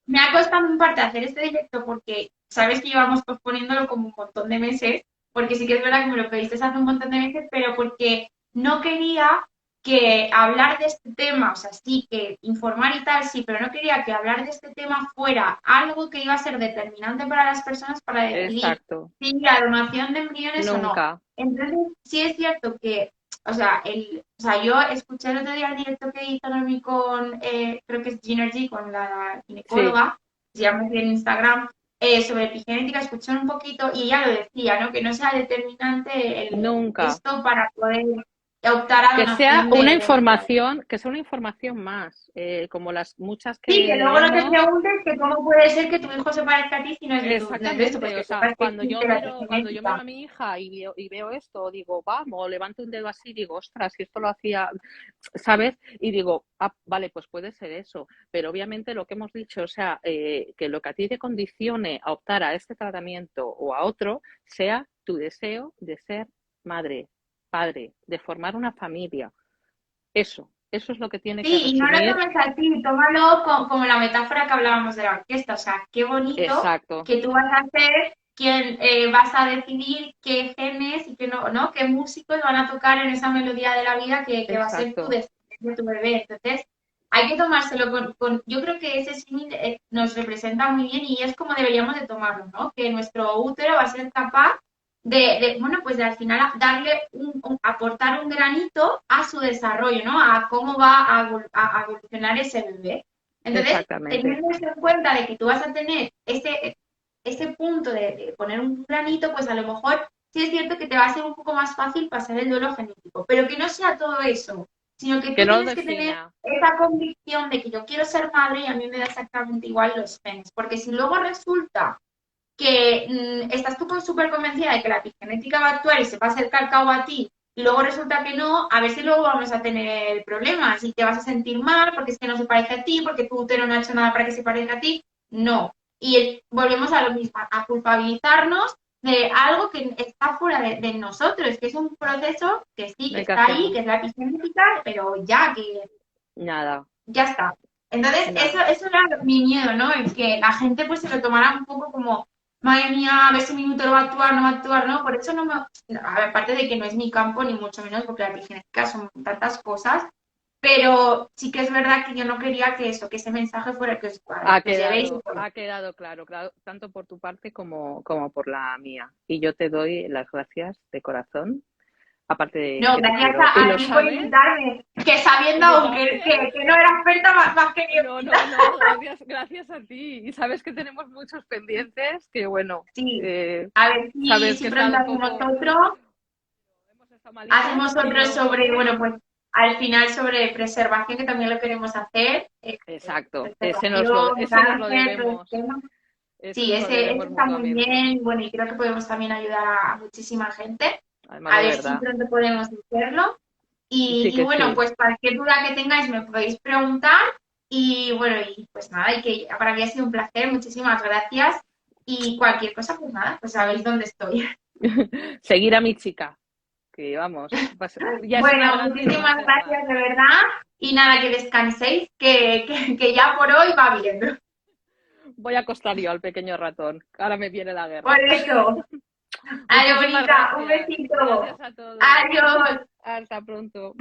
me ha costado en parte hacer este directo porque sabes que llevamos posponiéndolo como un montón de meses, porque sí que es verdad que me lo pediste hace un montón de meses, pero porque no quería que hablar de este tema, o sea, sí que informar y tal, sí, pero no quería que hablar de este tema fuera algo que iba a ser determinante para las personas para decidir Exacto. si la donación de embriones o no. Nunca. Entonces, sí es cierto que, o sea, yo escuché el otro día el directo que hizo Noemi con, creo que es Ginergy, con la Sí, ginecóloga, se llama así en Instagram, sobre epigenética, escuché un poquito y ella lo decía, ¿no? Que no sea determinante nunca. esto para poder optar a donación Que sea una información más, como las muchas Sí, que que luego no te leemos. preguntes que cómo puede ser que tu hijo se parezca a ti si no es no es de esto, pues Exactamente, o que sea, sepas que existe la cuando yo miro epigenética. a mi hija y veo esto, digo, vamos, levanto un dedo así, digo, ostras, si esto lo hacía, ¿sabes? Y digo, ah, vale, pues puede ser eso, pero obviamente lo que hemos dicho, o sea, que lo que a ti te condicione a optar a este tratamiento o a otro, sea tu deseo de ser madre, padre, de formar una familia. Eso es lo que tiene que Sí, y no lo resumir. tomes así, tómalo como la metáfora que hablábamos de la orquesta. O sea, qué bonito Exacto, que tú vas a ser quien vas a decidir qué genes y qué no, ¿no? Qué músicos van a tocar en esa melodía de la vida que va a ser tu exacto. de tu bebé. Entonces, hay que tomárselo yo creo que ese símil nos representa muy bien y es como deberíamos de tomarlo, ¿no? Que nuestro útero va a ser capaz bueno, pues de al final darle aportar un granito a su desarrollo, ¿no? A cómo va a evolucionar ese bebé. Entonces, Exactamente. teniendo eso en cuenta de que tú vas a tener ese punto de poner un granito, pues a lo mejor sí es cierto que te va a ser un poco más fácil pasar el duelo genético, pero que no sea todo eso, sino que Que tú no lo tienes que tener defina. esa convicción de que yo quiero ser madre y a mí me da exactamente igual los genes, porque si luego resulta que estás tú súper convencida de que la epigenética va a actuar y se va a hacer cacao a ti, y luego resulta que no, a ver si luego vamos a tener problemas y te vas a sentir mal porque es que no se parece a ti, porque tu útero no ha hecho nada para que se parezca a ti. No. Y volvemos a lo mismo, a culpabilizarnos de algo que está fuera de nosotros, que es un proceso que sí, No que hay que está ahí, hacerlo. que es la epigenética, pero ya, que Nada, ya está. Entonces, nada. eso era mi miedo, ¿no? El que la gente pues se lo tomara un poco como, madre mía, a ver si mi útero va a actuar, no va a actuar, ¿no? Por eso no me... Aparte de que no es mi campo, ni mucho menos, porque la epigenética son tantas cosas, pero sí que es verdad que yo no quería que eso, que ese mensaje fuera el que os llevéis y todo. Ha quedado claro, claro, tanto por tu parte como por la mía. Y yo te doy las gracias de corazón, aparte de No, que te gracias quiero y a lo ti por sabes. invitarme, que sabiendo Yo aún también. que no era experta, más que bien. No, no, no, gracias a ti. Y sabes que tenemos muchos pendientes, que bueno, Sí, eh, a ver sabes si que he pronto estado un hacemos poco, otro. hemos estado malitas, Hacemos otro pero sobre, bueno, pues al final sobre preservación, que también lo queremos hacer. exacto, Preservación, ese nos lo cáncer, todo debemos, este tema. ese Sí, nos lo ese debemos está muy mutuamente. bien. Bueno, y creo que podemos también ayudar a muchísima gente. Además A de ver si verdad, pronto podemos hacerlo. sí Y que bueno, sí. pues cualquier duda que tengáis me podéis preguntar. Y bueno, y pues nada, y que para mí ha sido un placer. Muchísimas gracias. Y cualquier cosa, pues nada, pues sabéis dónde estoy. Seguir a mi chica, que vamos, ya es una Bueno, grande y lo va a muchísimas ser más. gracias de verdad y nada, que descanséis, que ya por hoy va bien. Voy a acostar yo al pequeño ratón. Ahora me viene la Por guerra. eso. Adiós, Muchísimas bonita, un gracias. besito. Gracias a todos. Adiós. Hasta pronto.